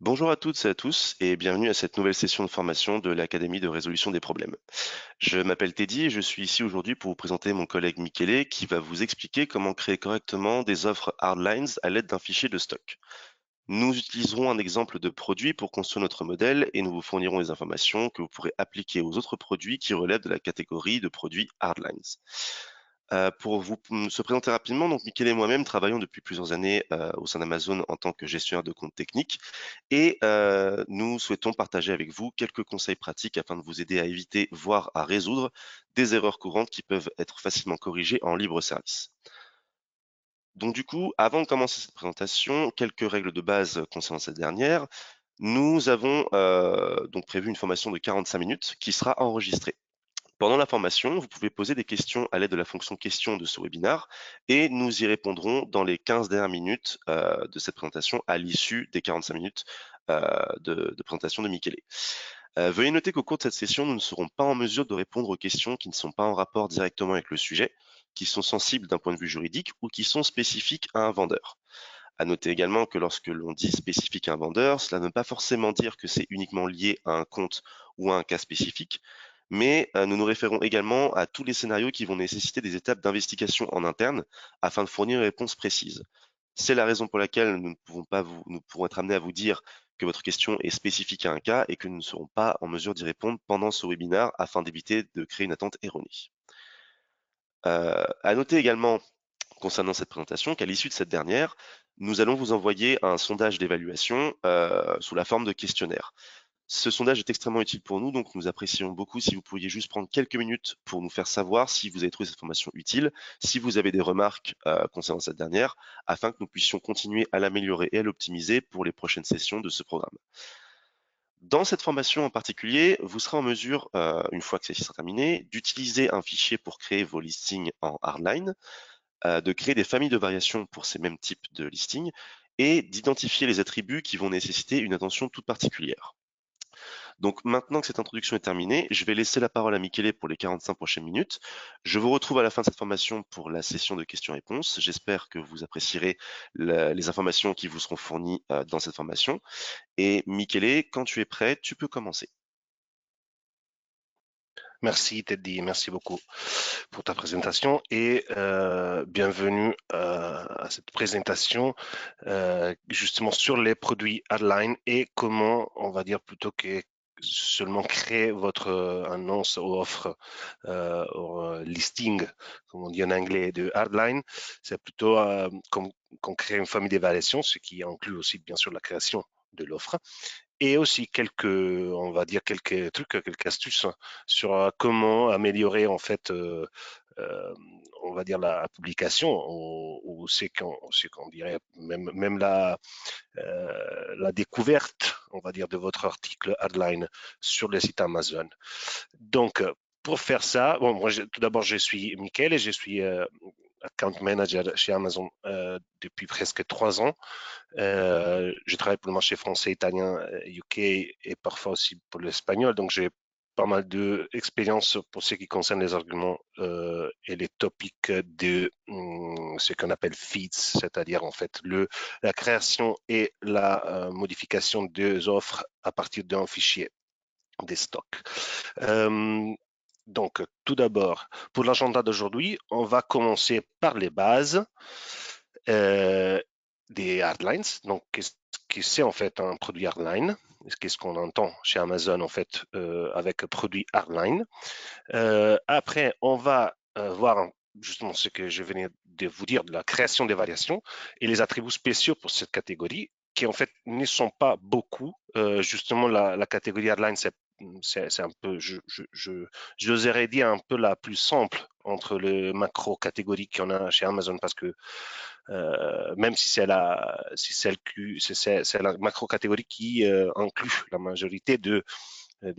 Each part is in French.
Bonjour à toutes et à tous et bienvenue à cette nouvelle session de formation de l'Académie de résolution des problèmes. Je m'appelle Teddy et je suis ici aujourd'hui pour vous présenter mon collègue Michele qui va vous expliquer comment créer correctement des offres hardlines à l'aide d'un fichier de stock. Nous utiliserons un exemple de produit pour construire notre modèle et nous vous fournirons des informations que vous pourrez appliquer aux autres produits qui relèvent de la catégorie de produits hardlines. Pour se présenter rapidement, donc Michele et moi-même travaillons depuis plusieurs années au sein d'Amazon en tant que gestionnaire de compte technique et nous souhaitons partager avec vous quelques conseils pratiques afin de vous aider à éviter, voire à résoudre des erreurs courantes qui peuvent être facilement corrigées en libre service. Donc du coup, avant de commencer cette présentation, quelques règles de base concernant cette dernière. Nous avons donc prévu une formation de 45 minutes qui sera enregistrée. Pendant la formation, vous pouvez poser des questions à l'aide de la fonction question de ce webinaire et nous y répondrons dans les 15 dernières minutes de cette présentation à l'issue des 45 minutes de présentation de Michele. Veuillez noter qu'au cours de cette session, nous ne serons pas en mesure de répondre aux questions qui ne sont pas en rapport directement avec le sujet, qui sont sensibles d'un point de vue juridique ou qui sont spécifiques à un vendeur. À noter également que lorsque l'on dit spécifique à un vendeur, cela ne veut pas forcément dire que c'est uniquement lié à un compte ou à un cas spécifique, mais nous nous référons également à tous les scénarios qui vont nécessiter des étapes d'investigation en interne afin de fournir une réponse précise. C'est la raison pour laquelle nous pourrons être amenés à vous dire que votre question est spécifique à un cas et que nous ne serons pas en mesure d'y répondre pendant ce webinaire afin d'éviter de créer une attente erronée. À noter également concernant cette présentation qu'à l'issue de cette dernière, nous allons vous envoyer un sondage d'évaluation sous la forme de questionnaire. Ce sondage est extrêmement utile pour nous, donc nous apprécions beaucoup si vous pourriez juste prendre quelques minutes pour nous faire savoir si vous avez trouvé cette formation utile, si vous avez des remarques concernant cette dernière, afin que nous puissions continuer à l'améliorer et à l'optimiser pour les prochaines sessions de ce programme. Dans cette formation en particulier, vous serez en mesure, une fois que celle-ci sera terminée, d'utiliser un fichier pour créer vos listings en hardline, de créer des familles de variations pour ces mêmes types de listings et d'identifier les attributs qui vont nécessiter une attention toute particulière. Donc maintenant que cette introduction est terminée, je vais laisser la parole à Michele pour les 45 prochaines minutes. Je vous retrouve à la fin de cette formation pour la session de questions-réponses. J'espère que vous apprécierez les informations qui vous seront fournies dans cette formation. Et Michele, quand tu es prêt, tu peux commencer. Merci Teddy, merci beaucoup pour ta présentation et bienvenue à cette présentation justement sur les produits hardline et comment, on va dire plutôt que seulement créer votre annonce ou offre ou listing, comme on dit en anglais, de hardline, c'est plutôt qu'on crée une famille d'évaluation, ce qui inclut aussi bien sûr la création de l'offre et aussi quelques, on va dire quelques trucs, quelques astuces sur comment améliorer en fait, on va dire la publication ou c'est qu'on dirait même la découverte, on va dire, de votre article headline sur le site Amazon. Donc, pour faire ça, bon, moi, tout d'abord, je suis Mickaël et je suis account manager chez Amazon depuis presque 3 ans. Je travaille pour le marché français, italien, UK et parfois aussi pour l'espagnol. Donc, j'ai pas mal d'expérience pour ce qui concerne les arguments et les topics de ce qu'on appelle feeds, c'est-à-dire en fait la création et la modification des offres à partir d'un fichier des stocks. Donc, tout d'abord, pour l'agenda d'aujourd'hui, on va commencer par les bases des hardlines. Donc, qu'est-ce que c'est en fait un produit hardline? Qu'est-ce qu'on entend chez Amazon en fait avec produit hardline? Après, on va voir justement ce que je venais de vous dire de la création des variations et les attributs spéciaux pour cette catégorie qui en fait ne sont pas beaucoup. Justement, la catégorie hardline, c'est un peu, j'oserais dire un peu la plus simple entre les macro catégories qu'on a chez Amazon parce que même si c'est c'est la macro catégorie qui inclut la majorité des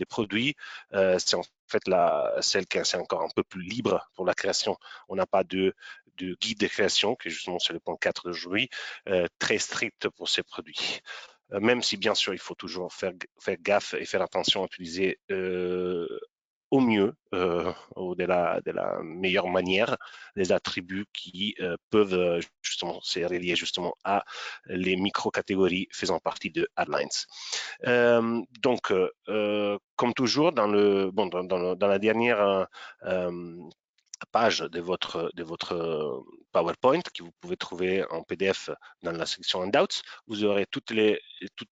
produits, c'est en fait celle qui est encore un peu plus libre pour la création. On n'a pas de guide de création, qui justement c'est le point 4 d'aujourd'hui, très strict pour ces produits. Même si bien sûr il faut toujours faire gaffe et faire attention à utiliser au mieux ou de la meilleure manière les attributs qui peuvent justement se relier justement à les micro-catégories faisant partie de Headlines. Donc, comme toujours, dans la dernière page de votre PowerPoint que vous pouvez trouver en PDF dans la section Handouts, vous aurez toutes les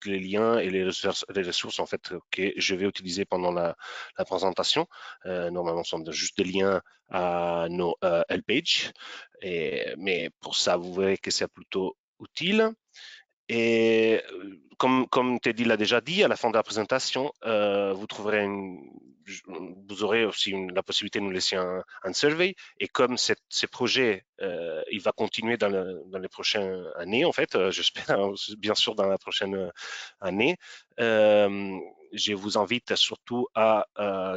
liens et les ressources en fait que je vais utiliser pendant la présentation. Normalement, ce sont juste des liens à nos Helpage, mais pour ça, vous verrez que c'est plutôt utile. Et comme Teddy l'a déjà dit, à la fin de la présentation, vous aurez aussi la possibilité de nous laisser un survey. Et comme ce projet, il va continuer dans les prochaines années, en fait, j'espère bien sûr dans la prochaine année, je vous invite surtout à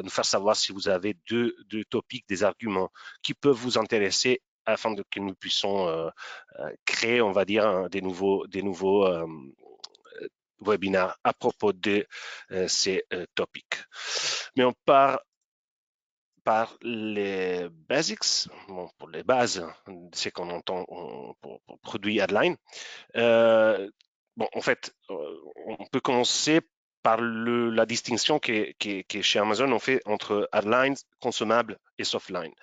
nous faire savoir si vous avez deux topics, des arguments qui peuvent vous intéresser afin que nous puissions créer, on va dire, des nouveaux webinaires à propos de ces topics. Mais on part par les basics, bon, pour les bases, ce qu'on entend pour produit Headline. Bon, en fait, on peut commencer par la distinction que chez Amazon on fait entre hardlines, consommables et softline,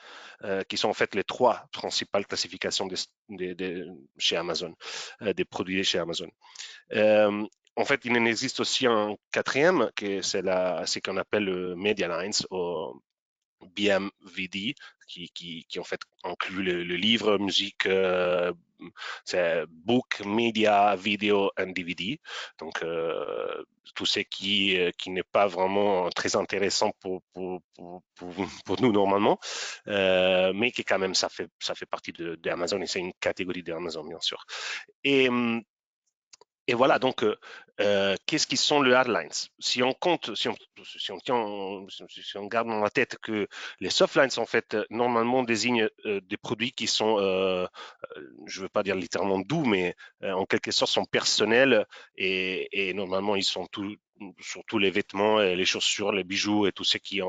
qui sont en fait les trois principales classifications chez Amazon, des produits chez Amazon. En fait, il en existe aussi un quatrième, c'est ce qu'on appelle le Media Lines, ou BMVD, qui en fait inclut le livre, musique, c'est book, media, video and DVD. Donc tout ce qui n'est pas vraiment très intéressant pour nous normalement, mais qui quand même ça fait partie d'Amazon et c'est une catégorie d'Amazon bien sûr. Et voilà, donc, qu'est-ce qui sont les hardlines? Si on compte, si on garde dans la tête que les softlines, en fait, normalement désignent des produits qui sont, je ne veux pas dire littéralement doux, mais en quelque sorte sont personnels et normalement, ils sont surtout les vêtements, les chaussures, les bijoux et tout ce qui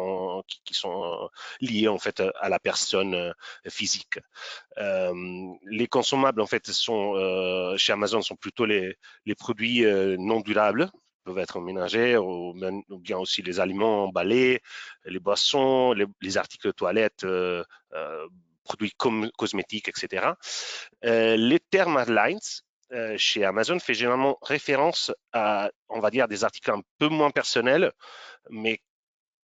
sont liés, en fait, à la personne physique. Les consommables, en fait, chez Amazon, sont plutôt les produits non durables, peuvent être ménagers ou bien aussi les aliments emballés, les boissons, les articles de toilette, produits cosmétiques, etc. Les termes hardlines chez Amazon fait généralement référence à, on va dire, des articles un peu moins personnels, mais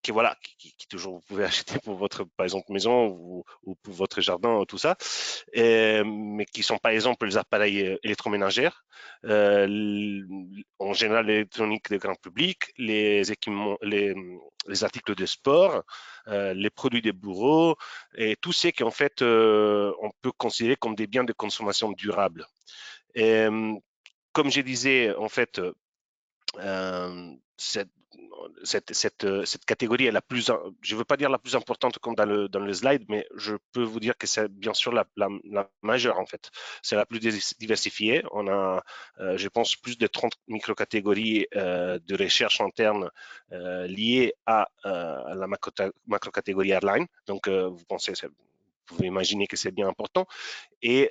voilà, qui toujours vous pouvez acheter pour votre, par exemple, maison ou pour votre jardin, tout ça, mais qui sont par exemple les appareils électroménagers, en général l'électronique de grand public, les équipements, les articles de sport, les produits de bureau et tout ce qui en fait on peut considérer comme des biens de consommation durable. Et, comme je disais, en fait, cette catégorie est la plus, je ne veux pas dire la plus importante comme dans le slide, mais je peux vous dire que c'est bien sûr la majeure en fait. C'est la plus diversifiée. On a, je pense, plus de 30 micro-catégories de recherche interne liées à la macro-catégorie airline. Donc, vous pouvez imaginer que c'est bien important. Et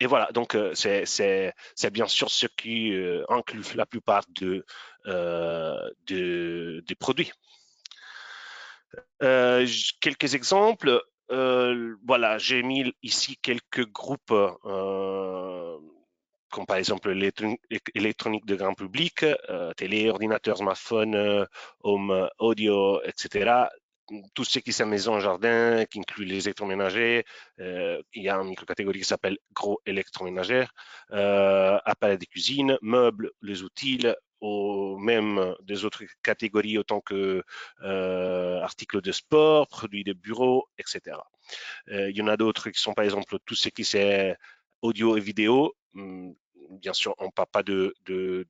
voilà, donc c'est bien sûr ce qui inclut la plupart des produits. Quelques exemples. Voilà, j'ai mis ici quelques groupes, comme par exemple l'électronique de grand public, télé, ordinateur, smartphone, home audio, etc. Tout ce qui est maison, jardin, qui inclut les électroménagers. Il y a une micro-catégorie qui s'appelle gros électroménagers, appareils de cuisine, meubles, les outils, ou même des autres catégories autant que articles de sport, produits de bureau, etc. Il y en a d'autres qui sont par exemple tout ce qui est audio et vidéo. Bien sûr, on ne parle pas de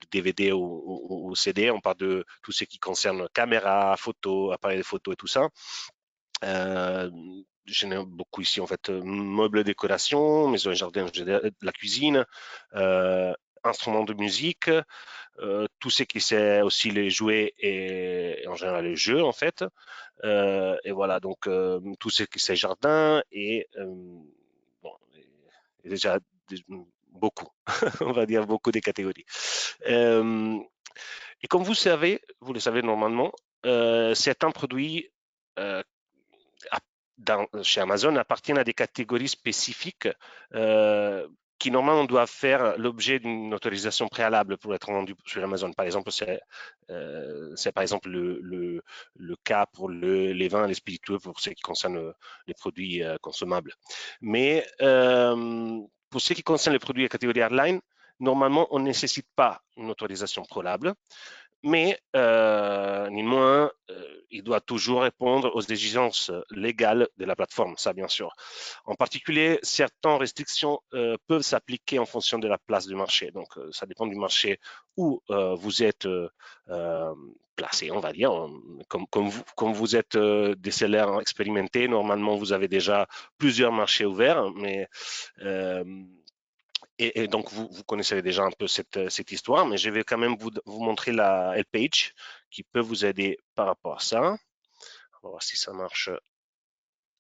DVD ou CD, on parle de tout ce qui concerne caméra, photo, appareil de photo et tout ça. J'en ai beaucoup ici en fait, meubles de décoration, maison et jardin, la cuisine, instruments de musique, tout ce qui c'est aussi les jouets et en général les jeux en fait. Et voilà, donc tout ce qui c'est jardin et bon, et déjà beaucoup, on va dire beaucoup de catégories. Et comme vous le savez normalement, certains produits chez Amazon appartiennent à des catégories spécifiques qui normalement doivent faire l'objet d'une autorisation préalable pour être vendus sur Amazon. Par exemple, c'est par exemple le cas pour les vins, les spiritueux, pour ce qui concerne les produits consommables. Mais pour ce qui concerne les produits de catégorie hardline, normalement, on ne nécessite pas une autorisation préalable. Mais ni moins, il doit toujours répondre aux exigences légales de la plateforme, ça bien sûr. En particulier, certaines restrictions peuvent s'appliquer en fonction de la place du marché. Donc, ça dépend du marché où vous êtes placé, on va dire. Comme vous êtes des sellers expérimentés, normalement, vous avez déjà plusieurs marchés ouverts, mais et donc, vous connaissez déjà un peu cette histoire, mais je vais quand même vous montrer la Helpage qui peut vous aider par rapport à ça. On va voir si ça marche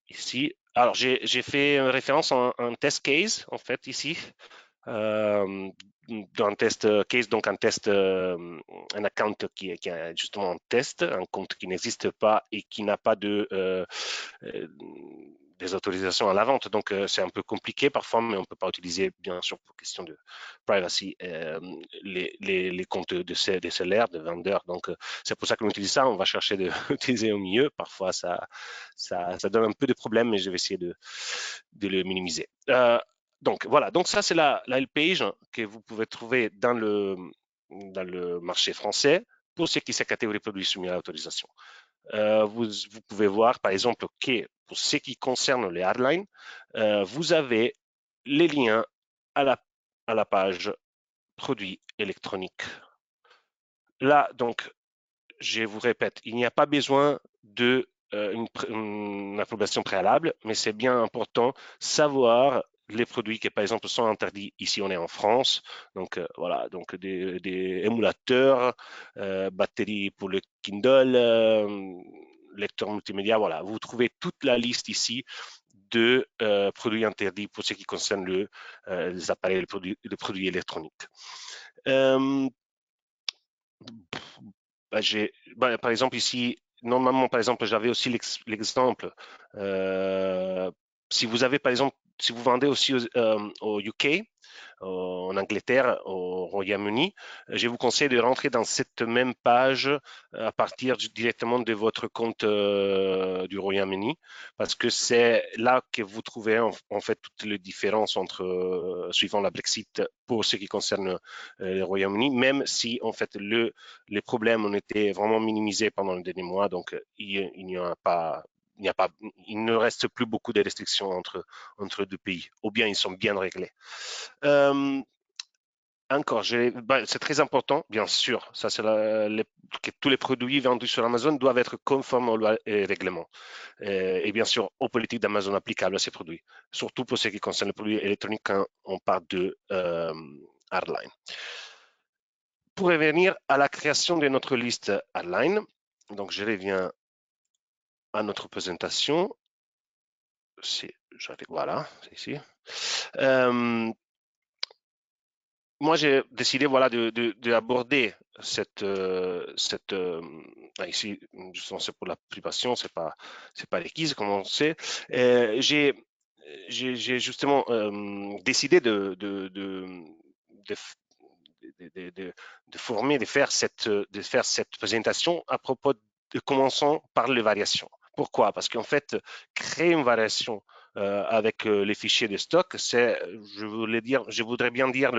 ici. Alors, j'ai fait une référence à un test case, en fait, ici. D'un test case, donc un test, un account qui a justement un test, un compte qui n'existe pas et qui n'a pas des autorisations à la vente. Donc, c'est un peu compliqué parfois, mais on ne peut pas utiliser, bien sûr, pour question de privacy, les comptes des sellers, de vendeurs. Donc, c'est pour ça qu'on utilise ça. On va chercher d'utiliser au milieu. Parfois, ça donne un peu de problèmes, mais je vais essayer de le minimiser. Donc voilà, donc ça c'est la Helpage que vous pouvez trouver dans le marché français pour ce qui est catégorie produits soumis à l'autorisation. Vous pouvez voir par exemple que pour ce qui concerne les hardlines, vous avez les liens à la page produits électroniques. Là, donc, je vous répète, il n'y a pas besoin de une approbation préalable, mais c'est bien important savoir les produits qui, par exemple, sont interdits. Ici, on est en France, donc voilà, donc des émulateurs, batteries pour le Kindle, lecteur multimédia, voilà. Vous trouvez toute la liste ici de produits interdits pour ce qui concerne les appareils, les produits électroniques. Par exemple, ici, normalement, par exemple, j'avais aussi l'exemple. Si vous avez, par exemple, si vous vendez aussi au UK, en Angleterre, au Royaume-Uni, je vous conseille de rentrer dans cette même page à partir directement de votre compte du Royaume-Uni, parce que c'est là que vous trouvez en fait toutes les différences entre suivant la Brexit pour ce qui concerne le Royaume-Uni, même si en fait les problèmes ont été vraiment minimisés pendant le dernier mois, donc il n'y a pas il ne reste plus beaucoup de restrictions entre deux pays, ou bien ils sont bien réglés. Encore, c'est très important, bien sûr, ça c'est que tous les produits vendus sur Amazon doivent être conformes aux lois et règlements. Et bien sûr, aux politiques d'Amazon applicables à ces produits, surtout pour ce qui concerne les produits électroniques quand on parle de hardline. Pour revenir à la création de notre liste hardline, donc je reviens à notre présentation. Voilà, c'est ici. Moi, j'ai décidé voilà, d'aborder ici, justement, c'est pour l'application, c'est pas requise, comme on sait. J'ai justement décidé de former, de faire cette présentation à propos de commençant par les variations. Pourquoi? Parce qu'en fait, créer une variation avec les fichiers de stock, je voudrais bien dire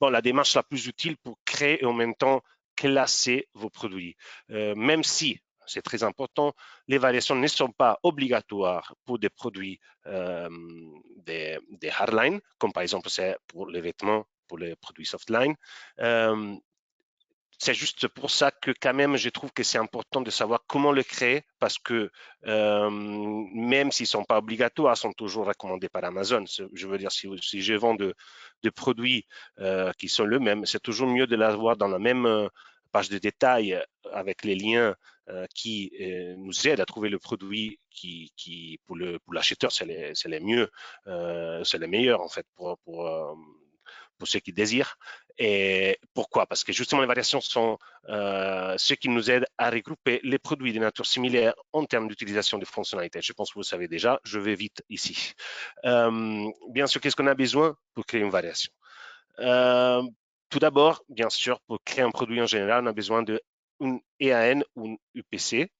la démarche la plus utile pour créer et en même temps classer vos produits. Même si c'est très important, les variations ne sont pas obligatoires pour des produits des hardlines, comme par exemple c'est pour les vêtements, pour les produits softline. c'est juste pour ça que quand même, je trouve que c'est important de savoir comment le créer parce que même s'ils ne sont pas obligatoires, ils sont toujours recommandés par Amazon. Je veux dire, si je vends de produits qui sont le même, c'est toujours mieux de l'avoir dans la même page de détail avec les liens qui nous aident à trouver le produit qui pour l'acheteur, c'est les mieux, c'est les meilleurs en fait pour ceux qui désirent. Et pourquoi? Parce que justement, les variations sont ce qui nous aide à regrouper les produits de nature similaire en termes d'utilisation de fonctionnalités. Je pense que vous le savez déjà, je vais vite ici. Bien sûr, qu'est-ce qu'on a besoin pour créer une variation? Tout d'abord, bien sûr, pour créer un produit en général, on a besoin d'une EAN ou une UPC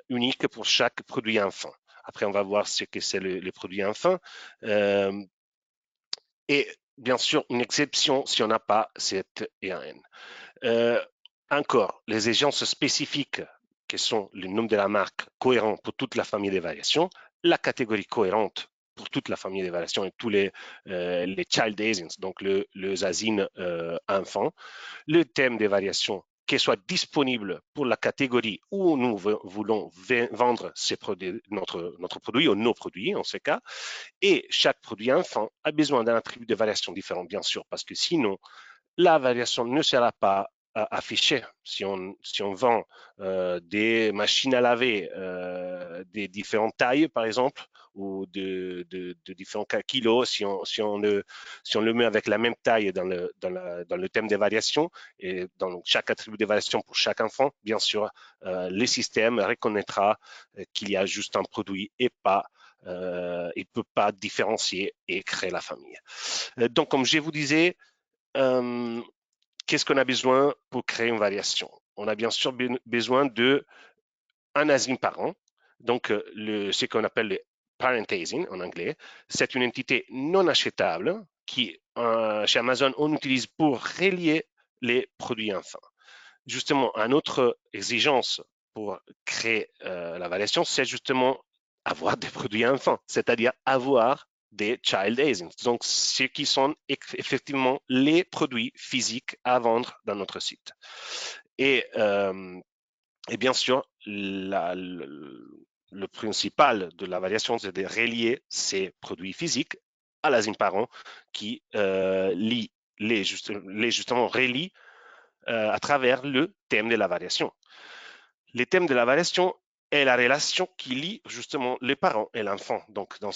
unique pour chaque produit enfin. Après, on va voir ce que c'est le produit enfin. Et bien sûr, une exception si on n'a pas cette EAN. Encore, les exigences spécifiques qui sont le nom de la marque cohérent pour toute la famille des variations, la catégorie cohérente pour toute la famille des variations et tous les child asins, donc le asine enfant, le thème des variations qui soit disponible pour la catégorie où nous voulons vendre notre produit ou nos produits en ce cas, et chaque produit enfant a besoin d'un attribut de variation différent, bien sûr, parce que sinon, la variation ne sera pas affichée. Si on vend des machines à laver des différentes tailles, par exemple, ou de différents kilos, si on le met avec la même taille dans le thème des variations et dans chaque attribut de variation pour chaque enfant, bien sûr, le système reconnaîtra qu'il y a juste un produit et pas il ne peut pas différencier et créer la famille. Donc, comme je vous disais, qu'est-ce qu'on a besoin pour créer une variation? On a bien sûr besoin d'un asine parent, donc ce qu'on appelle le parent asine en anglais. C'est une entité non achetable qui, chez Amazon, on utilise pour relier les produits enfants. Justement, une autre exigence pour créer la variation, c'est justement avoir des produits enfants, c'est-à-dire avoir des child asins, donc ceux qui sont effectivement les produits physiques à vendre dans notre site. Et bien sûr, le principal de la variation, c'est de relier ces produits physiques à l'asine parent qui justement relie à travers le thème de la variation. Le thème de la variation est la relation qui lie justement les parents et l'enfant. Donc, dans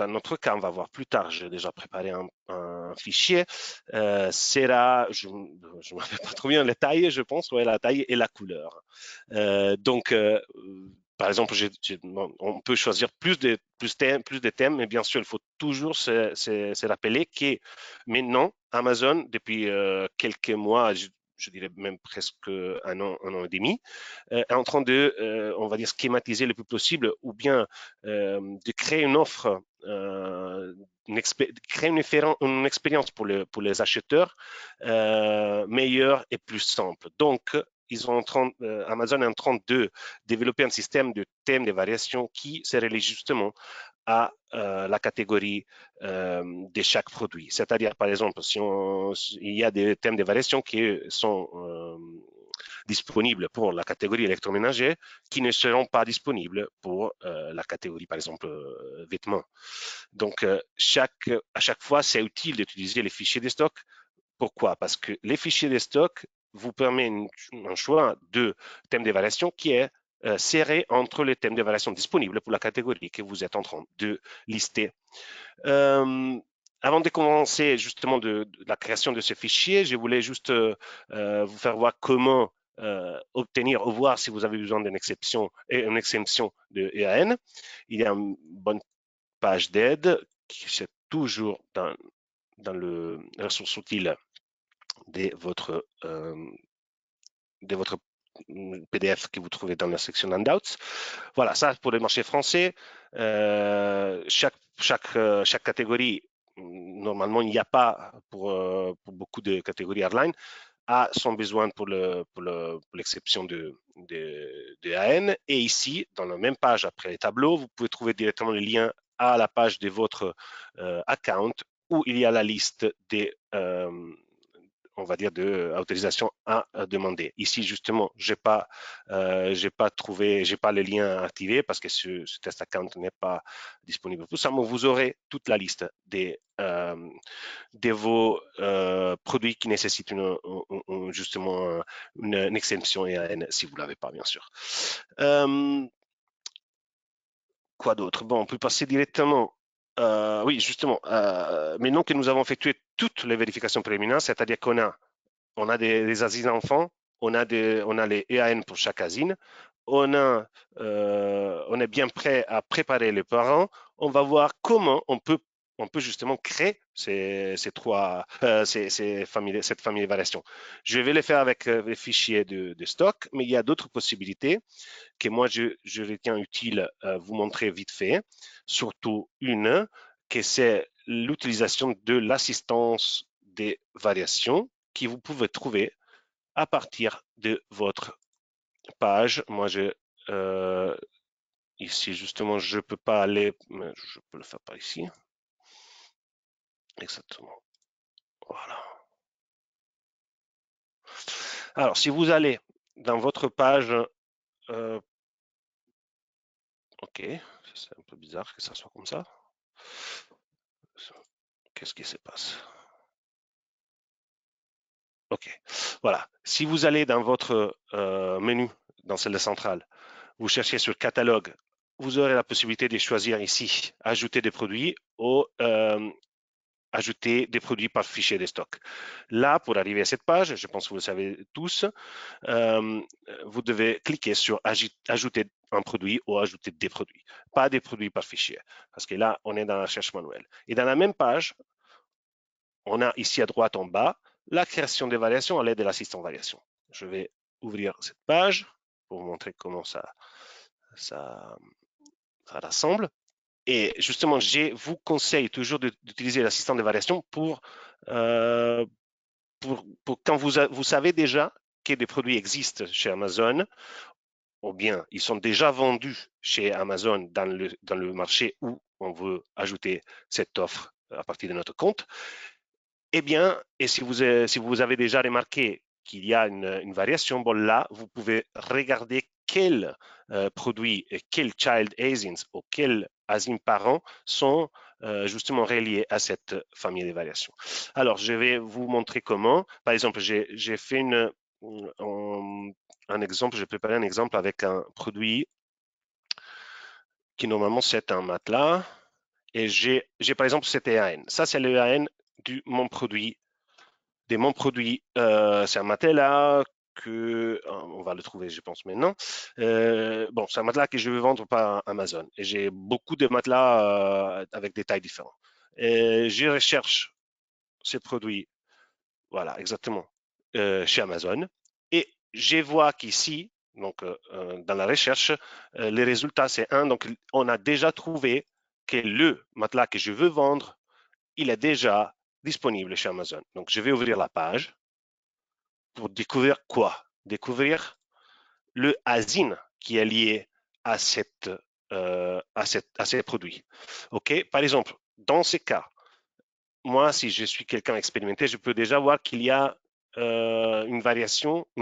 notre cas, on va voir plus tard, j'ai déjà préparé un fichier, sera, je ne me rappelle pas trop bien, la taille, je pense, ouais, la taille et la couleur. Donc, par exemple, on peut choisir plus de thèmes, mais bien sûr, il faut toujours se rappeler que maintenant, Amazon, depuis quelques mois, je dirais même presque un an et demi, est en train de, on va dire, schématiser le plus possible ou bien de créer une offre, créer une expérience pour les acheteurs meilleure et plus simple. Donc, Amazon est en train de développer un système de thèmes de variation qui se relie justement à la catégorie de chaque produit. C'est-à-dire, par exemple, il y a des thèmes de variation qui sont disponibles pour la catégorie électroménager qui ne seront pas disponibles pour la catégorie, par exemple, vêtements. Donc, à chaque fois, c'est utile d'utiliser les fichiers de stock. Pourquoi? Parce que les fichiers de stock vous permettent un choix de thème d'évaluation qui est serré entre les thèmes d'évaluation disponibles pour la catégorie que vous êtes en train de lister. Avant de commencer justement de la création de ce fichier, je voulais juste vous faire voir comment obtenir ou voir si vous avez besoin d'une exception de EAN. Il y a une bonne page d'aide qui est toujours dans le ressource utile de votre PDF que vous trouvez dans la section Handouts. Voilà, ça pour le marché français. Chaque catégorie, normalement, il n'y a pas pour beaucoup de catégories airline, a son besoin pour l'exception de AN. Et ici, dans la même page après les tableaux, vous pouvez trouver directement le lien à la page de votre account où il y a la liste des on va dire, de autorisation à demander. Ici, justement, j'ai pas trouvé, j'ai pas le lien activé parce que ce test account n'est pas disponible pour ça, mais vous aurez toute la liste de vos produits qui nécessitent justement une exception EAN si vous l'avez pas, bien sûr. Quoi d'autre? Bon, on peut passer directement. Oui, justement, maintenant que nous avons effectué toutes les vérifications préliminaires, c'est-à-dire on a des asines enfants, on a les EAN pour chaque asine, on est bien prêt à préparer les parents. On va voir comment on peut justement créer cette famille de variations. Je vais les faire avec les fichiers de stock, mais il y a d'autres possibilités que moi je retiens utile vous montrer vite fait, surtout une, que c'est l'utilisation de l'assistance des variations que vous pouvez trouver à partir de votre page. Moi, ici, justement, je ne peux pas aller, mais je peux le faire par ici. Exactement. Voilà. Alors, si vous allez dans votre page, ok, c'est un peu bizarre que ça soit comme ça. Qu'est-ce qui se passe? Ok, voilà. Si vous allez dans votre menu, dans celle centrale, vous cherchez sur catalogue, vous aurez la possibilité de choisir ici, ajouter des produits ou ajouter des produits par fichier de stock. Là, pour arriver à cette page, je pense que vous le savez tous, vous devez cliquer sur ajouter un produit ou ajouter des produits, pas des produits par fichier, parce que là, on est dans la recherche manuelle. Et dans la même page, on a ici à droite en bas la création des variations à l'aide de l'assistant variation. Je vais ouvrir cette page pour vous montrer comment ça rassemble. Et justement, je vous conseille toujours d'utiliser l'assistant de variation pour quand vous savez déjà que des produits existent chez Amazon, ou bien ils sont déjà vendus chez Amazon dans le marché où on veut ajouter cette offre à partir de notre compte. Eh bien, et si vous avez déjà remarqué qu'il y a une variation, bon là, vous pouvez regarder quels produits et quels child asins ou quels asins parents sont justement reliés à cette famille de variations. Alors, je vais vous montrer comment. Par exemple, j'ai fait un exemple, j'ai préparé un exemple avec un produit qui normalement c'est un matelas. Et j'ai par exemple cet EAN. Ça, c'est le EAN de mon produit. C'est un matelas que on va le trouver, je pense maintenant. Bon, c'est un matelas que je veux vendre par Amazon et j'ai beaucoup de matelas avec des tailles différentes. Et je recherche ces produits, voilà, exactement, chez Amazon et je vois qu'ici, donc dans la recherche, les résultats c'est 1. Donc on a déjà trouvé que le matelas que je veux vendre, il est déjà disponible chez Amazon. Donc je vais ouvrir la page pour découvrir quoi? Découvrir le asine qui est lié à ces produits. OK? Par exemple, dans ces cas, moi, si je suis quelqu'un expérimenté, je peux déjà voir qu'il y a une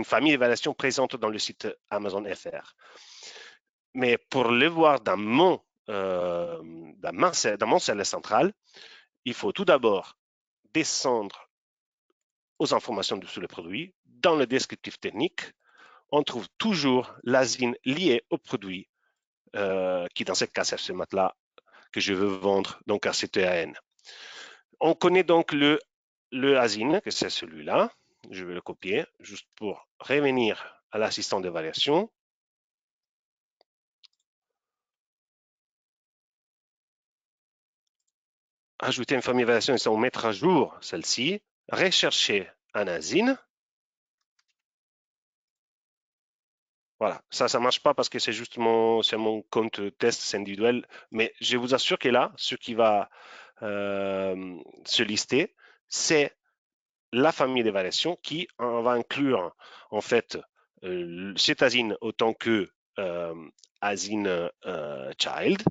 famille de variations présentes dans le site Amazon FR. Mais pour le voir dans mon cell central, il faut tout d'abord descendre aux informations sur le produit. Dans le descriptif technique, on trouve toujours l'asine liée au produit qui, dans ce cas, c'est ce matelas que je veux vendre, donc à CTAN. On connaît donc le asine, que c'est celui-là. Je vais le copier juste pour revenir à l'assistant de variation. Ajouter une famille de variation, c'est mettre à jour celle-ci. Rechercher un asine. Voilà, ça ne marche pas parce que c'est juste mon compte test individuel, mais je vous assure que là, ce qui va se lister, c'est la famille des variations qui va inclure en fait cette asine autant que asine child,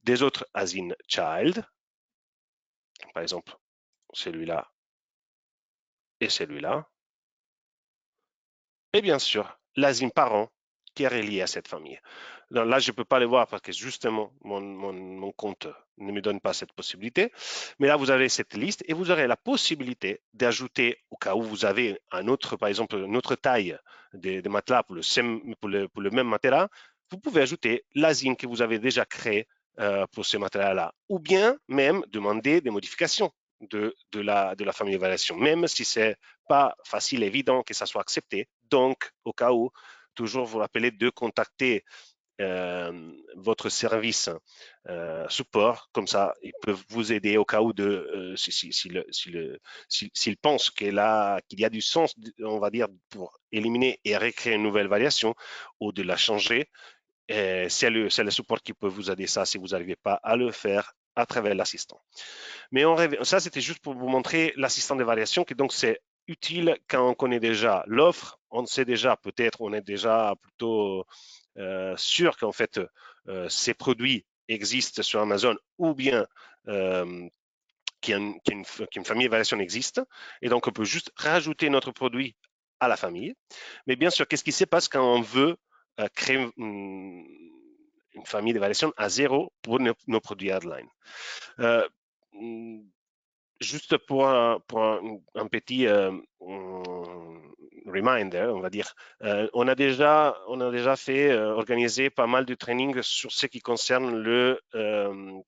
des autres asines child, par exemple celui-là et celui-là. Et bien sûr, l'asile parent qui est relié à cette famille. Donc là, je ne peux pas le voir parce que justement, mon compte ne me donne pas cette possibilité. Mais là, vous avez cette liste et vous aurez la possibilité d'ajouter, au cas où vous avez un autre, par exemple, une autre taille de matelas pour le même matelas, vous pouvez ajouter l'asile que vous avez déjà créé pour ce matelas-là. Ou bien même demander des modifications de la famille d'évaluation, même si c'est pas facile, évident que ça soit accepté. Donc, au cas où, toujours vous rappelez de contacter votre service support, comme ça, ils peuvent vous aider au cas où s'ils pensent qu'il y a du sens, on va dire, pour éliminer et recréer une nouvelle variation ou de la changer. C'est le support qui peut vous aider ça si vous n'arrivez pas à le faire à travers l'assistant. Mais ça, c'était juste pour vous montrer l'assistant de variation, qui donc c'est utile quand on connaît déjà l'offre, on sait déjà, peut-être on est déjà plutôt sûr qu'en fait ces produits existent sur Amazon ou bien qu'une famille d'évaluation existe. Et donc on peut juste rajouter notre produit à la famille. Mais bien sûr, qu'est-ce qui se passe quand on veut créer une famille d'évaluation à zéro pour nos produits Hardline? Juste pour un petit reminder, on va dire, on a déjà fait organiser pas mal de trainings sur ce qui concerne le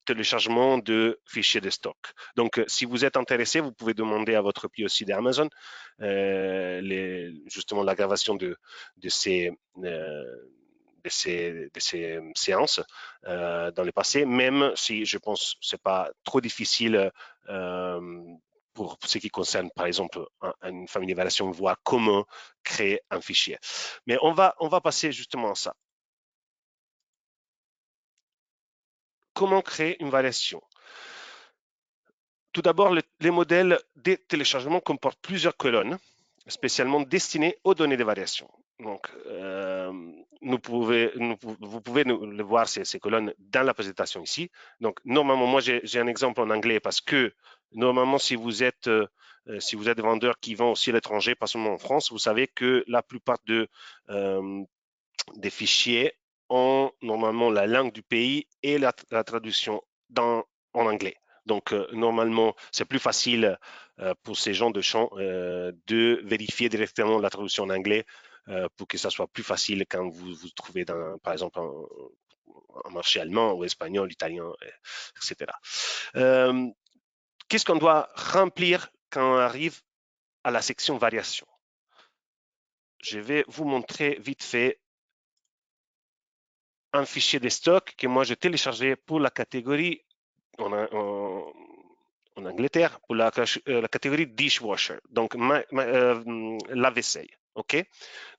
téléchargement de fichiers de stock. Donc, si vous êtes intéressé, vous pouvez demander à votre POC d'Amazon justement l'aggravation de ces séances dans le passé, même si je pense que ce n'est pas trop difficile pour ce qui concerne, par exemple, une famille d'évaluation, voir comment créer un fichier. Mais on va passer justement à ça. Comment créer une variation? Tout d'abord, les modèles de téléchargement comportent plusieurs colonnes spécialement destinées aux données de variation. Donc, vous pouvez le voir, ces colonnes, dans la présentation ici. Donc, normalement, moi, j'ai un exemple en anglais parce que, normalement, si vous êtes vendeur qui vend aussi à l'étranger, pas seulement en France, vous savez que la plupart des fichiers ont normalement la langue du pays et la traduction en anglais. Donc, normalement, c'est plus facile pour ces gens de champ de vérifier directement la traduction en anglais pour que ça soit plus facile quand vous trouvez, par exemple, un marché allemand ou espagnol, italien, etc. Qu'est-ce qu'on doit remplir quand on arrive à la section variation? Je vais vous montrer vite fait un fichier de stock que moi j'ai téléchargé pour la catégorie en Angleterre, pour la catégorie dishwasher, donc lave-vaisselle. OK?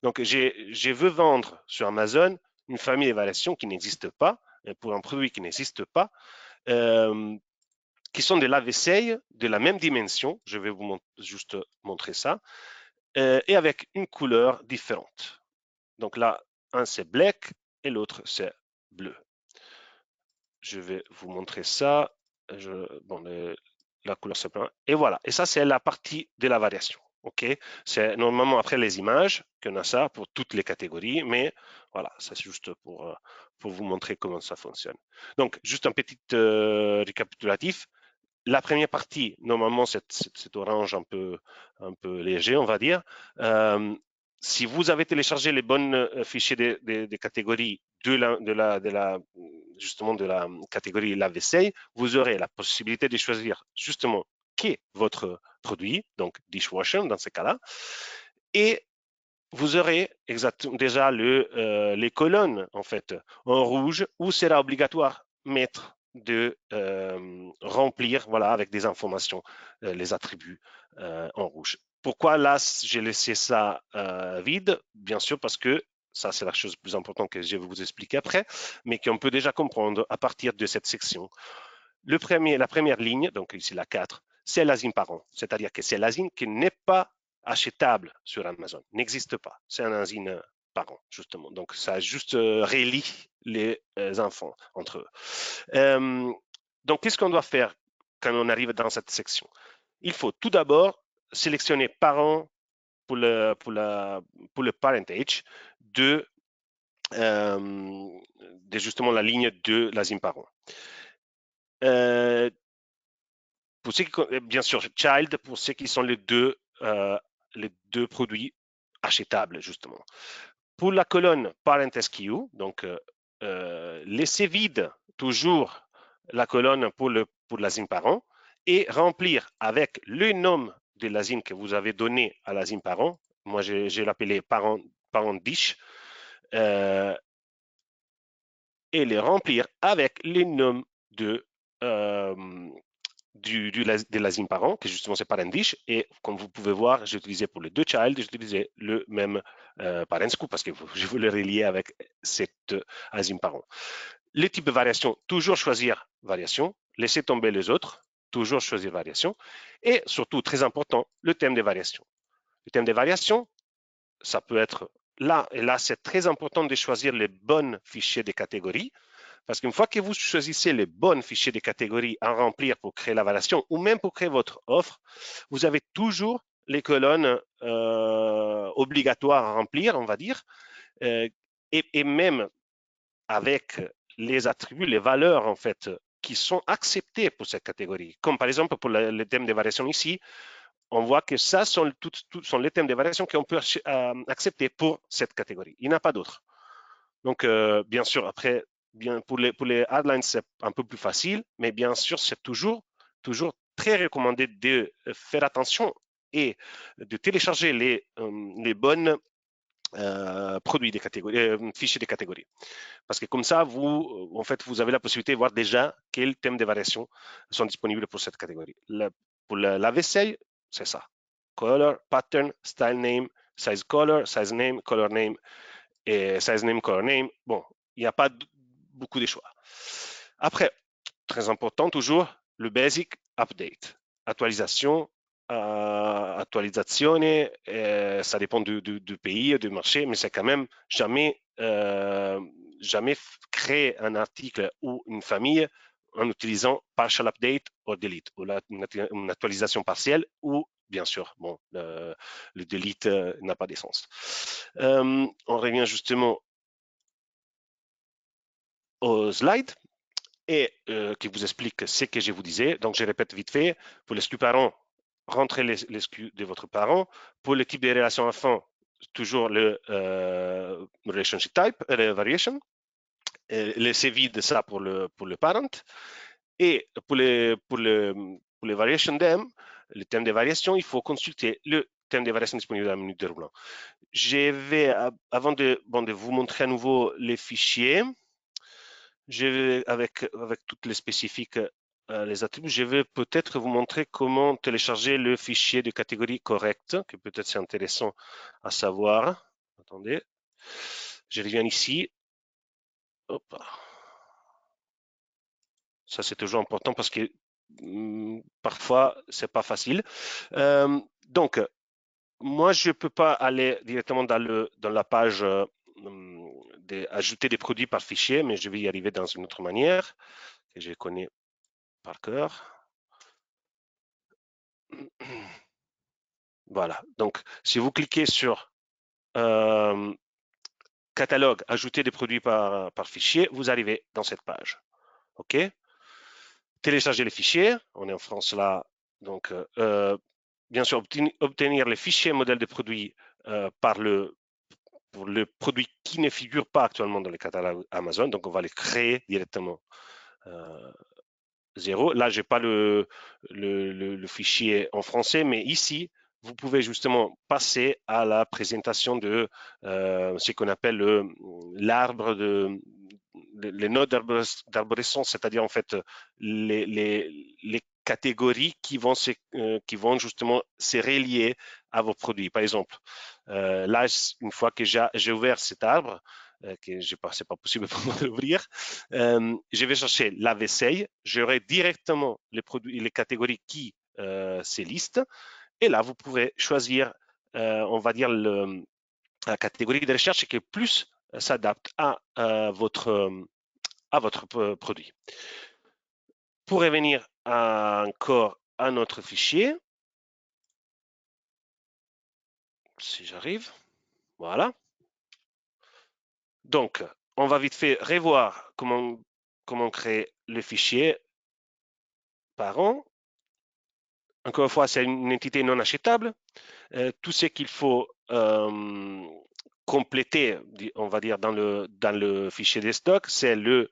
Donc, je veux vendre sur Amazon une famille d'évaluation qui n'existe pas, pour un produit qui n'existe pas, qui sont des lave-vaisselle de la même dimension. Je vais vous juste montrer ça, et avec une couleur différente. Donc là, un c'est black et l'autre c'est bleu. Je vais vous montrer ça. La couleur c'est plein. Et voilà. Et ça, c'est la partie de la variation. OK? C'est normalement après les images qu'on a ça pour toutes les catégories, mais voilà, c'est juste pour vous montrer comment ça fonctionne. Donc, juste un petit récapitulatif. La première partie, normalement, c'est orange un peu léger, on va dire. Si vous avez téléchargé les bons fichiers des catégories justement de la catégorie lave-vaisselle, vous aurez la possibilité de choisir justement qui est votre produit, donc dishwasher dans ce cas-là, et vous aurez exactement déjà les colonnes en fait en rouge où sera obligatoire mettre de remplir voilà avec des informations les attributs en rouge. Pourquoi là j'ai laissé ça vide? Bien sûr parce que ça c'est la chose plus importante que je vais vous expliquer après, mais qu'on peut déjà comprendre à partir de cette section. La première ligne, donc ici la 4, c'est l'asile parent, c'est-à-dire que c'est l'asile qui n'est pas achetable sur Amazon, n'existe pas. C'est un asile parent, justement. Donc, ça juste relie les enfants entre eux. Donc, qu'est-ce qu'on doit faire quand on arrive dans cette section? Il faut tout d'abord sélectionner parent pour le parentage de justement la ligne de l'asile parent. Pour ceux qui, bien sûr, child, pour ceux qui sont les deux produits achetables, justement. Pour la colonne parent SKU, donc laissez vide toujours la colonne pour l'asile parent et remplir avec le nom de l'asile que vous avez donné à l'asile parent. Moi, j'ai l'appelé parent dish. Et les remplir avec les noms de l'asile parent, que justement c'est parent dish. Et comme vous pouvez voir, j'ai utilisé pour les deux child, j'ai utilisé le même parent scoop parce que je veux le relier avec cet asile parent. Les types de variations, toujours choisir variation, laisser tomber les autres, toujours choisir variation. Et surtout, très important, le thème des variations. Le thème des variations, ça peut être là, et là, c'est très important de choisir les bons fichiers de catégories. Parce qu'une fois que vous choisissez les bons fichiers de catégories à remplir pour créer la variation ou même pour créer votre offre, vous avez toujours les colonnes obligatoires à remplir, on va dire, et même avec les attributs, les valeurs en fait qui sont acceptées pour cette catégorie. Comme par exemple pour le thème de variation ici, on voit que ça sont, sont les thèmes de variation qu'on peut accepter pour cette catégorie. Il n'y en a pas d'autres. Donc, bien sûr, après, pour les headlines, c'est un peu plus facile, mais bien sûr, c'est toujours très recommandé de faire attention et de télécharger les bonnes produits des catégories, fichiers de catégories. Parce que comme ça, en fait, vous avez la possibilité de voir déjà quels thèmes de variation sont disponibles pour cette catégorie. Pour la vaisselle, c'est ça. Color, pattern, style name, size color name et size name, color name. Bon, il n'y a pas beaucoup de choix. Après, très important toujours, le basic update. Actualisation, actualisation, ça dépend du pays, du marché, mais c'est quand même jamais créer un article ou une famille en utilisant partial update ou delete, ou une actualisation partielle, ou bien sûr, bon, le delete n'a pas de sens. On revient justement au slide et qui vous explique ce que je vous disais. Donc, je répète vite fait, pour les SKU parents, rentrez les SKU de votre parent. Pour le type de relation enfant, toujours le relationship type, variation. Laissez vide ça pour le parent. Et pour les variation thème, le thème de variation, il faut consulter le thème de variation disponible dans la menu déroulant. Je vais, avant de vous montrer à nouveau les fichiers, je vais, avec toutes les spécifiques, les attributs, je vais peut-être vous montrer comment télécharger le fichier de catégorie correcte, que peut-être c'est intéressant à savoir. Attendez, je reviens ici. Hop. Ça, c'est toujours important parce que parfois, c'est pas facile. Donc, moi, je peux pas aller directement dans la page d'ajouter des produits par fichier, mais je vais y arriver dans une autre manière que je connais par cœur. Voilà. Donc, si vous cliquez sur catalogue, ajouter des produits par fichier, vous arrivez dans cette page. OK? Télécharger les fichiers. On est en France là. Donc, bien sûr, obtenir les fichiers modèles de produits pour le produit qui ne figure pas actuellement dans le catalogue Amazon. Donc, on va les créer directement zéro. Là, je n'ai pas le fichier en français, mais ici, vous pouvez justement passer à la présentation de ce qu'on appelle l'arbre les nodes d'arborescence, c'est-à-dire en fait les catégories qui vont justement se relier à vos produits. Par exemple, là, une fois que j'ai ouvert cet arbre, que c'est pas possible pour moi d'ouvrir, je vais chercher la vaisselle, j'aurai directement les produits, les catégories qui se listent, et là, vous pourrez choisir, on va dire, la catégorie de recherche qui plus s'adapte à votre produit. Pour revenir encore à notre fichier, si j'arrive, voilà. Donc, on va vite fait revoir comment créer le fichier parent. Encore une fois, c'est une entité non achetable. Tout ce qu'il faut compléter, on va dire, dans le fichier de stock, c'est le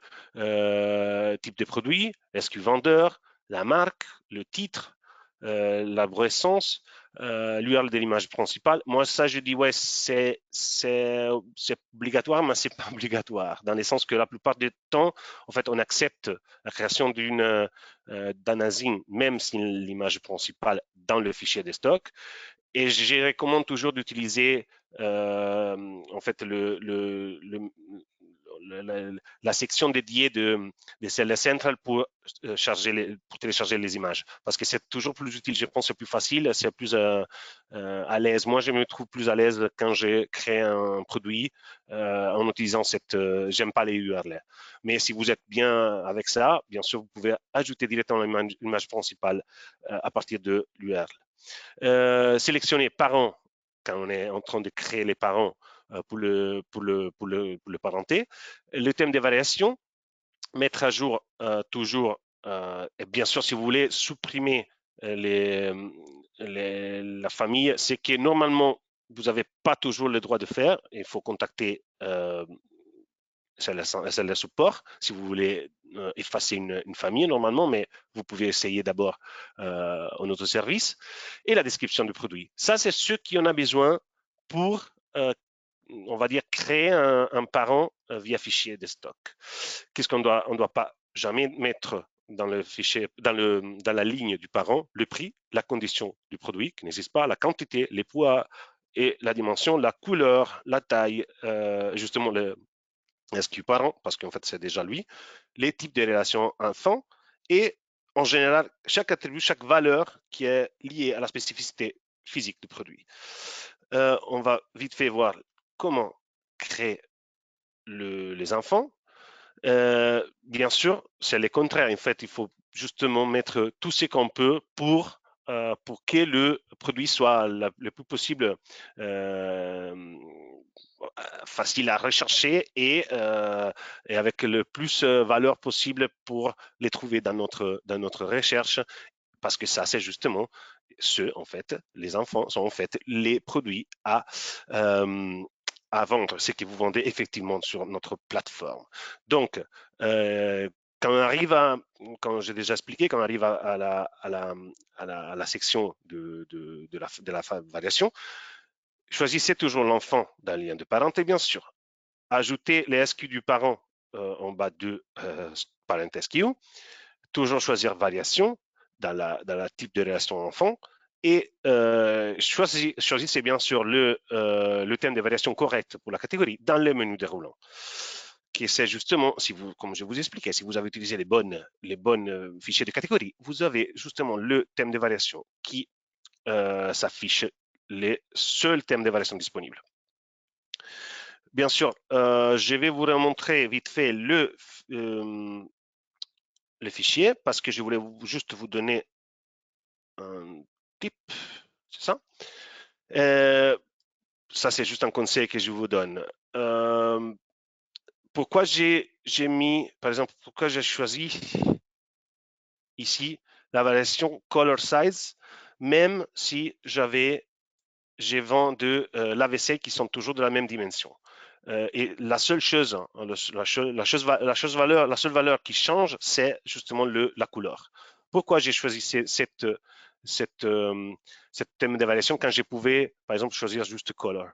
type de produit, SKU vendeur, la marque, le titre, l'arborescence, l'URL de l'image principale. Moi, ça, je dis, ouais, c'est obligatoire, mais c'est pas obligatoire, dans le sens que la plupart du temps, en fait, on accepte la création d'un asine, même si l'image principale dans le fichier de stock. Et je recommande toujours d'utiliser en fait la section dédiée de Seller Central pour, pour télécharger les images. Parce que c'est toujours plus utile, je pense, c'est plus facile, c'est plus à l'aise. Moi, je me trouve plus à l'aise quand je crée un produit en utilisant cette. J'aime pas les URL. Mais si vous êtes bien avec ça, bien sûr, vous pouvez ajouter directement l'image principale à partir de l'URL. Sélectionner parents quand on est en train de créer les parents pour le parenté. Le thème des variations, mettre à jour toujours, et bien sûr, si vous voulez supprimer la famille, c'est que normalement, vous n'avez pas toujours le droit de faire. Il faut contacter celle de support si vous voulez effacer une famille normalement, mais vous pouvez essayer d'abord en autoservice. Et la description du produit. Ça, c'est ce qui en a besoin pour, on va dire, créer un parent via fichier de stock. Qu'est-ce qu'on doit, on doit pas jamais mettre dans le fichier, dans la ligne du parent, le prix, la condition du produit qui n'existe pas, la quantité, les poids et la dimension, la couleur, la taille, justement SKU parent, parce qu'en fait c'est déjà lui, les types de relations enfants et en général chaque attribut, chaque valeur qui est liée à la spécificité physique du produit. On va vite fait voir comment créer les enfants. Bien sûr, c'est le contraire. En fait, il faut justement mettre tout ce qu'on peut pour que le produit soit le plus possible facile à rechercher et avec le plus valeur possible pour les trouver dans notre recherche, parce que ça, c'est justement en fait, les enfants sont en fait les produits à vendre, ce que vous vendez effectivement sur notre plateforme. Donc, quand on arrive quand j'ai déjà expliqué, quand on arrive à la section de la variation, choisissez toujours l'enfant d'un lien de parenté, bien sûr. Ajoutez les SKU du parent en bas de parent SKU. Toujours choisir variation dans la type de relation enfant. Et choisissez bien sûr le thème de variation correct pour la catégorie dans le menu déroulant. Qui c'est justement, si vous, comme je vous expliquais, si vous avez utilisé les bonnes fichiers de catégorie, vous avez justement le thème de variation qui s'affiche les seuls thèmes de variation disponibles. Bien sûr, je vais vous remontrer vite fait le fichier parce que je voulais juste vous donner un tip, c'est ça. Ça, c'est juste un conseil que je vous donne. Pourquoi j'ai mis, par exemple, pourquoi j'ai choisi ici la variation color size, même si j'ai 22 lave-vaisselle qui sont toujours de la même dimension. Et la seule chose, la seule valeur qui change, c'est justement la couleur. Pourquoi j'ai choisi cette thème d'évaluation quand je pouvais, par exemple, choisir juste color?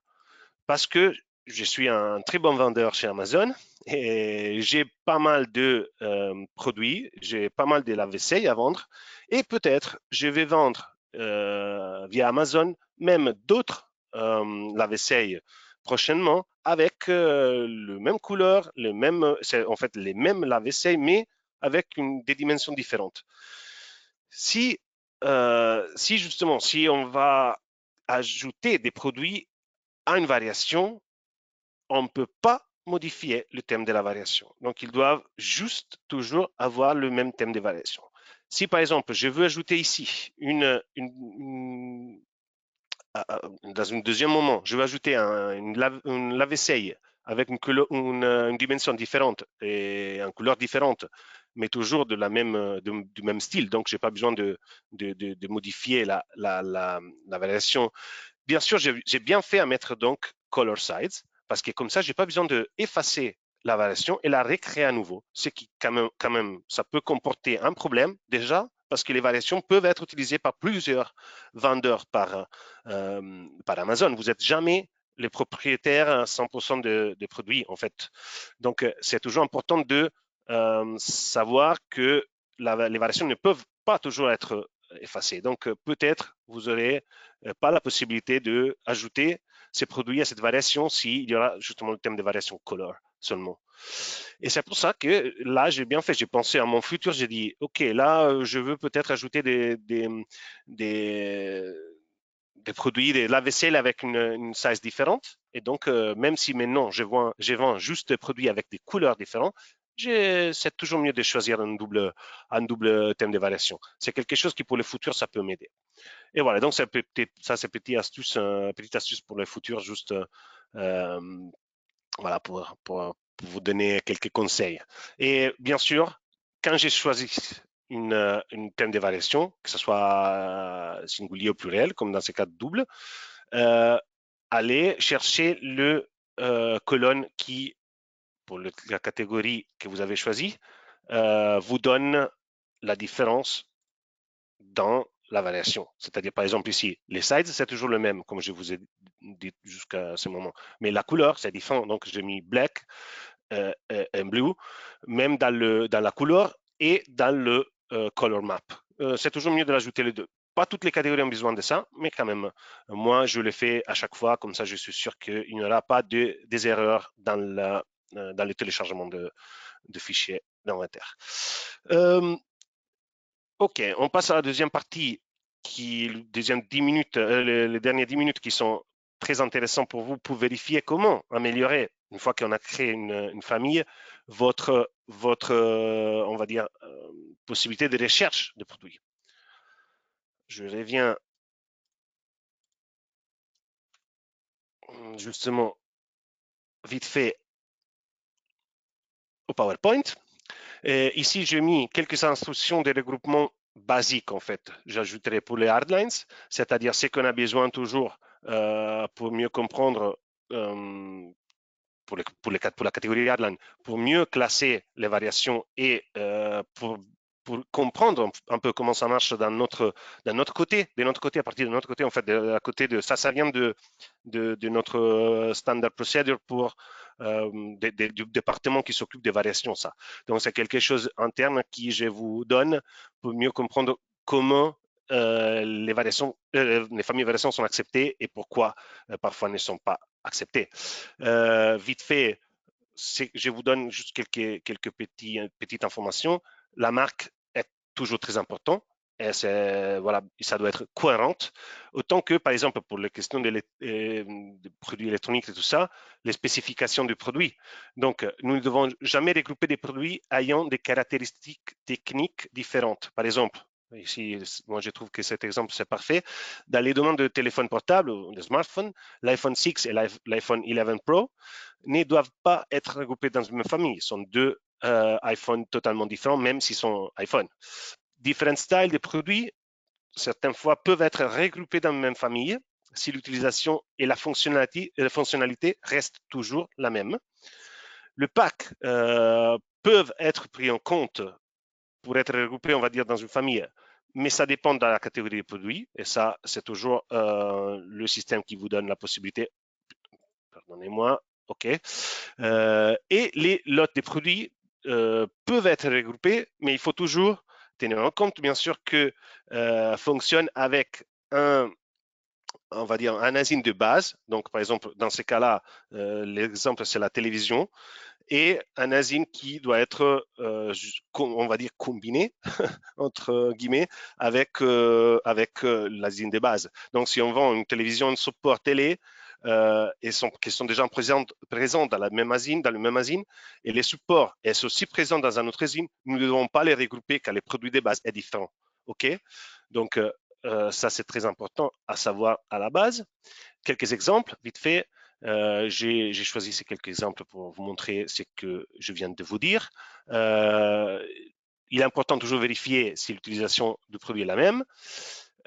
Parce que je suis un très bon vendeur chez Amazon et j'ai pas mal de produits, j'ai pas mal de lave-vaisselle à vendre et peut-être je vais vendre via Amazon même d'autres lave-vaisselle prochainement avec le même couleur, c'est en fait les mêmes lave-vaisselle mais avec des dimensions différentes. Si justement, si on va ajouter des produits à une variation, on ne peut pas modifier le thème de la variation. Donc, ils doivent juste toujours avoir le même thème de variation. Si par exemple, je veux ajouter ici dans un deuxième moment, je vais ajouter une lave-vaisselle avec une dimension différente et une couleur différente, mais toujours du même style. Donc, je n'ai pas besoin de modifier la variation. Bien sûr, j'ai bien fait à mettre donc color sides parce que comme ça, je n'ai pas besoin d'effacer la variation et la recréer à nouveau. Ce qui, quand même, ça peut comporter un problème déjà parce que les variations peuvent être utilisées par plusieurs vendeurs par Amazon. Vous n'êtes jamais les propriétaires à 100% des produits, en fait. Donc, c'est toujours important de savoir que les variations ne peuvent pas toujours être effacées. Donc, peut-être vous n'aurez pas la possibilité d'ajouter ces produits à cette variation s'il y aura justement le thème de variation color seulement. Et c'est pour ça que là, j'ai bien fait. J'ai pensé à mon futur. J'ai dit, OK, là, je veux peut-être ajouter des, des produits, des lave-vaisselle avec une size différente. Et donc, même si maintenant je vends juste des produits avec des couleurs différentes, c'est toujours mieux de choisir un double thème de variation. C'est quelque chose qui, pour le futur, ça peut m'aider. Et voilà, donc ça, c'est petite astuce pour le futur, juste voilà, pour vous donner quelques conseils. Et bien sûr, quand j'ai choisi une thème de variation, que ce soit singulier ou pluriel, comme dans ce cas de double, allez chercher le colonne qui, pour la catégorie que vous avez choisie, vous donne la différence dans la variation. C'est-à-dire, par exemple, ici, les sides, c'est toujours le même, comme je vous ai dit jusqu'à ce moment. Mais la couleur, c'est différent. Donc, j'ai mis black et blue, même dans la couleur et dans le color map. C'est toujours mieux de l'ajouter les deux. Pas toutes les catégories ont besoin de ça, mais quand même, moi, je le fais à chaque fois. Comme ça, je suis sûr qu'il n'y aura pas des erreurs dans le téléchargement de fichiers d'inventaire. OK, on passe à la deuxième partie, deuxième 10 minutes, les dernières 10 minutes qui sont très intéressants pour vous pour vérifier comment améliorer, une fois qu'on a créé une famille, votre on va dire, possibilité de recherche de produits. Je reviens justement vite fait au PowerPoint. Et ici, j'ai mis quelques instructions de regroupement basiques, en fait. J'ajouterai pour les hardlines, c'est-à-dire ce qu'on a besoin toujours pour mieux comprendre, pour la catégorie hardline, pour mieux classer les variations et pour comprendre un peu comment ça marche de notre côté, à partir de notre côté, en fait, de la côté de ça vient de notre standard procedure pour du département qui s'occupe des variations, ça. Donc, c'est quelque chose interne qui je vous donne pour mieux comprendre comment les familles de variations sont acceptées et pourquoi parfois ne sont pas acceptées. Vite fait, je vous donne juste quelques petites informations. La marque est toujours très importante. Et voilà, ça doit être cohérente. Autant que, par exemple, pour les questions des produits électroniques et tout ça, les spécifications du produit. Donc, nous ne devons jamais regrouper des produits ayant des caractéristiques techniques différentes. Par exemple, ici, moi, je trouve que cet exemple, c'est parfait. Dans les domaines de téléphone portable ou de smartphone, l'iPhone 6 et l'iPhone 11 Pro ne doivent pas être regroupés dans une même famille. Ce sont deux iPhones totalement différents, même s'ils sont iPhone. Différents styles de produits, certaines fois, peuvent être regroupés dans une même famille si l'utilisation et la fonctionnalité restent toujours la même. Le pack peuvent être pris en compte pour être regroupés, on va dire, dans une famille, mais ça dépend de la catégorie des produits, et ça, c'est toujours le système qui vous donne la possibilité. Pardonnez-moi, OK. Et les lots de produits peuvent être regroupés, mais il faut toujours tenir en compte, bien sûr, que fonctionne avec on va dire, un asine de base. Donc, par exemple, dans ce cas-là, l'exemple, c'est la télévision. Et un asine qui doit être, on va dire, combiné, entre guillemets, avec l'asine de base. Donc, si on vend une télévision, un support télé, qui sont déjà présents dans le même asine, et les supports sont aussi présents dans un autre asine, nous ne devons pas les regrouper car les produits de base est différent. OK? Donc, ça, c'est très important à savoir à la base. Quelques exemples, vite fait. J'ai choisi ces quelques exemples pour vous montrer ce que je viens de vous dire. Il est important de toujours vérifier si l'utilisation du produit est la même.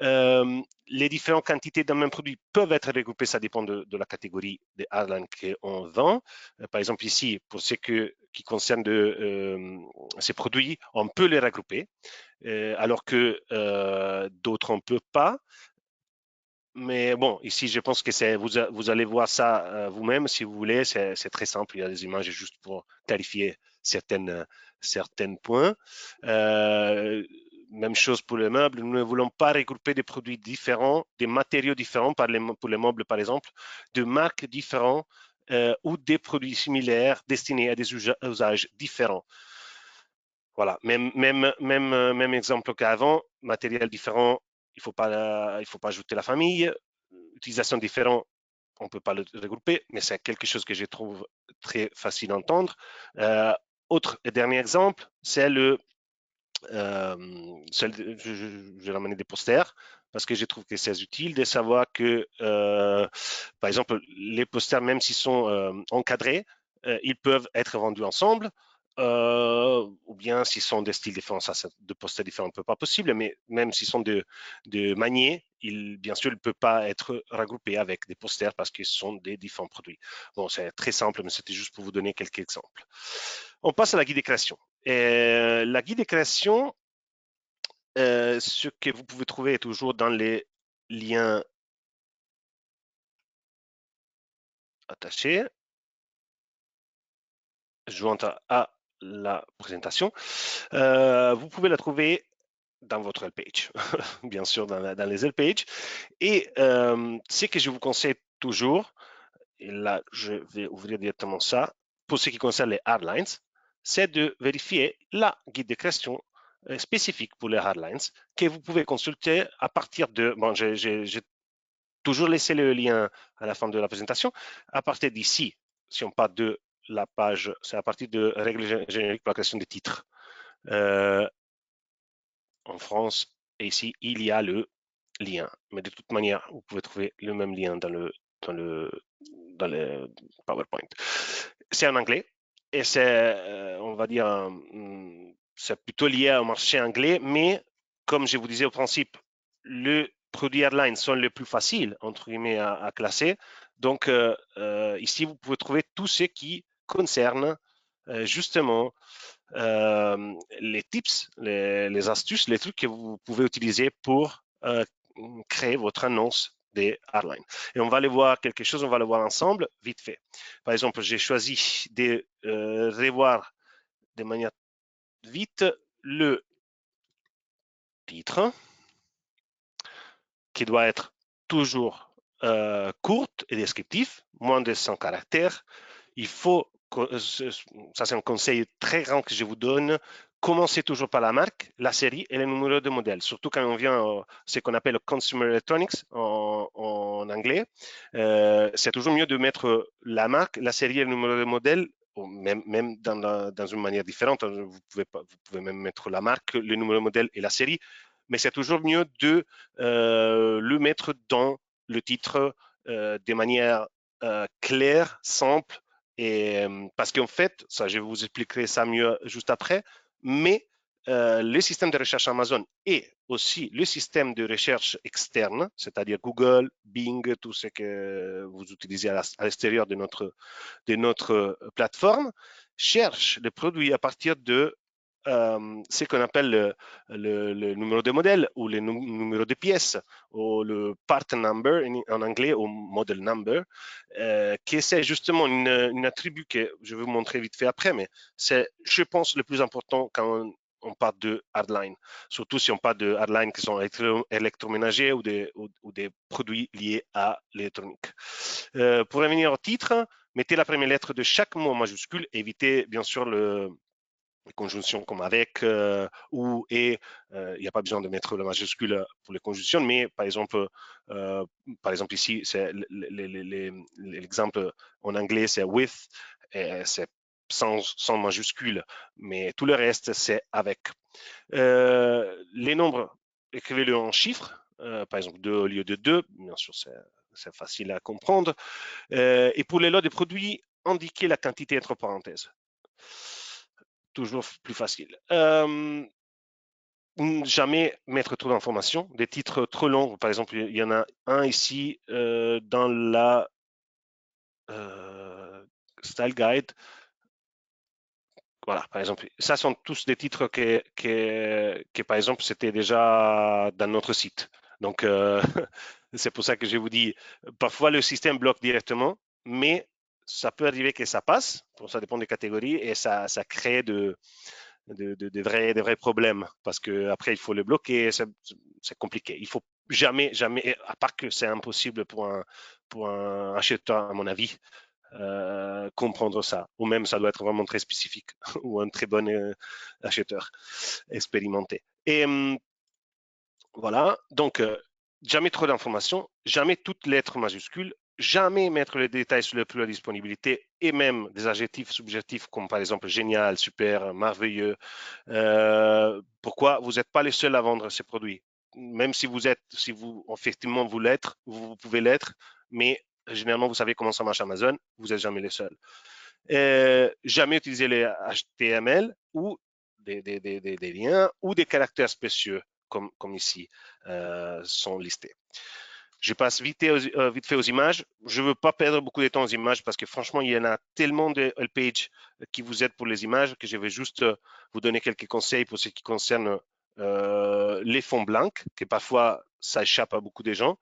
Les différentes quantités d'un même produit peuvent être regroupées, ça dépend de la catégorie des hardlines qu'on vend. Par exemple, ici, pour ce qui concerne ces produits, on peut les regrouper, alors que d'autres, on ne peut pas. Mais bon, ici, je pense que vous allez voir ça vous-même si vous voulez. C'est très simple. Il y a des images juste pour clarifier certains points. Même chose pour les meubles. Nous ne voulons pas regrouper des produits différents, des matériaux différents pour les meubles, par exemple, de marques différentes ou des produits similaires destinés à des usages différents. Voilà, même exemple qu'avant, matériel différent, il faut pas ajouter la famille. Utilisation différente, on ne peut pas le regrouper, mais c'est quelque chose que je trouve très facile d'entendre. Autre et dernier exemple, c'est je vais ramener des posters parce que je trouve que c'est utile de savoir que, par exemple, les posters, même s'ils sont encadrés, ils peuvent être vendus ensemble. Ou bien s'ils sont de styles différents, ça, de posters différents, peu pas possible, mais même s'ils sont de manier, bien sûr, ils ne peuvent pas être regroupés avec des posters parce qu'ils sont des différents produits. Bon, c'est très simple, mais c'était juste pour vous donner quelques exemples. On passe à la guide de création. Et la guide de création, ce que vous pouvez trouver est toujours dans les liens attachés, joints à la présentation. Vous pouvez la trouver dans votre L-Page, bien sûr dans les L-Page. Et ce que je vous conseille toujours, et là je vais ouvrir directement ça, pour ce qui concerne les hardlines, c'est de vérifier la guide de création spécifique pour les hardlines que vous pouvez consulter à partir de, bon, j'ai toujours laisser le lien à la fin de la présentation. À partir d'ici, si on part de la page, c'est à partir de règles génériques pour la création des titres. En France, et ici, il y a le lien. Mais de toute manière, vous pouvez trouver le même lien dans le PowerPoint. C'est en anglais et c'est, on va dire, c'est plutôt lié au marché anglais, mais comme je vous disais au principe, le produits airline sont les plus faciles, entre guillemets, à classer. Donc, ici, vous pouvez trouver tout ce qui concerne justement les tips, les astuces, les trucs que vous pouvez utiliser pour créer votre annonce des hardlines. Et on va aller voir quelque chose, on va le voir ensemble, vite fait. Par exemple, j'ai choisi de revoir de manière vite le titre, qui doit être toujours courte et descriptif, moins de 100 caractères. Il faut, ça c'est un conseil très grand que je vous donne, commencez toujours par la marque, la série et le numéro de modèle, surtout quand on vient à ce qu'on appelle le consumer electronics en anglais. C'est toujours mieux de mettre la marque, la série et le numéro de modèle, même dans une manière différente. Vous pouvez même mettre la marque, le numéro de modèle et la série, mais c'est toujours mieux de le mettre dans le titre de manière claire, simple, et parce qu'en fait, ça, je vous expliquerai ça mieux juste après, mais le système de recherche Amazon et aussi le système de recherche externe, c'est-à-dire Google, Bing, tout ce que vous utilisez à l'extérieur de notre plateforme, cherche les produits à partir de ce qu'on appelle le numéro de modèle ou le numéro de pièce ou le part number en anglais ou model number, qui c'est justement une attribut que je vais vous montrer vite fait après, mais c'est, je pense, le plus important quand on parle de hardline, surtout si on parle de hardline qui sont électroménagers ou des produits liés à l'électronique. Pour revenir au titre, mettez la première lettre de chaque mot en majuscule, évitez bien sûr les conjonctions comme avec ou et. Il n'y a pas besoin de mettre la majuscule pour les conjonctions, mais par exemple ici, c'est l'exemple en anglais, c'est with, c'est sans majuscule, mais tout le reste, c'est avec. Les nombres, écrivez-le en chiffres. par exemple 2 au lieu de 2, bien sûr c'est facile à comprendre. Et pour les lots de produits, indiquer la quantité entre parenthèses. Toujours plus facile. Jamais mettre trop d'informations, des titres trop longs. Par exemple, il y en a un ici dans la Style Guide. Voilà, par exemple, ça sont tous des titres que par exemple, c'était déjà dans notre site. Donc, c'est pour ça que je vous dis, parfois le système bloque directement, mais ça peut arriver que ça passe, ça dépend des catégories, et ça crée de vrais problèmes, parce qu'après, il faut le bloquer, c'est compliqué. Il faut jamais, à part que c'est impossible pour un acheteur, à mon avis, comprendre ça. Ou même, ça doit être vraiment très spécifique ou un très bon acheteur expérimenté. Et voilà, donc jamais trop d'informations, jamais toutes lettres majuscules, jamais mettre les détails sur le prix, la disponibilité et même des adjectifs subjectifs comme par exemple génial, super, merveilleux. Pourquoi vous n'êtes pas les seuls à vendre ces produits? Même si vous effectivement vous pouvez l'être, mais généralement vous savez comment ça marche Amazon, vous n'êtes jamais les seuls. Jamais utiliser les HTML ou des liens ou des caractères spéciaux comme ici sont listés. Je passe vite fait aux images. Je ne veux pas perdre beaucoup de temps aux images parce que franchement, il y en a tellement de pages qui vous aident pour les images que je vais juste vous donner quelques conseils pour ce qui concerne les fonds blancs, que parfois ça échappe à beaucoup de gens.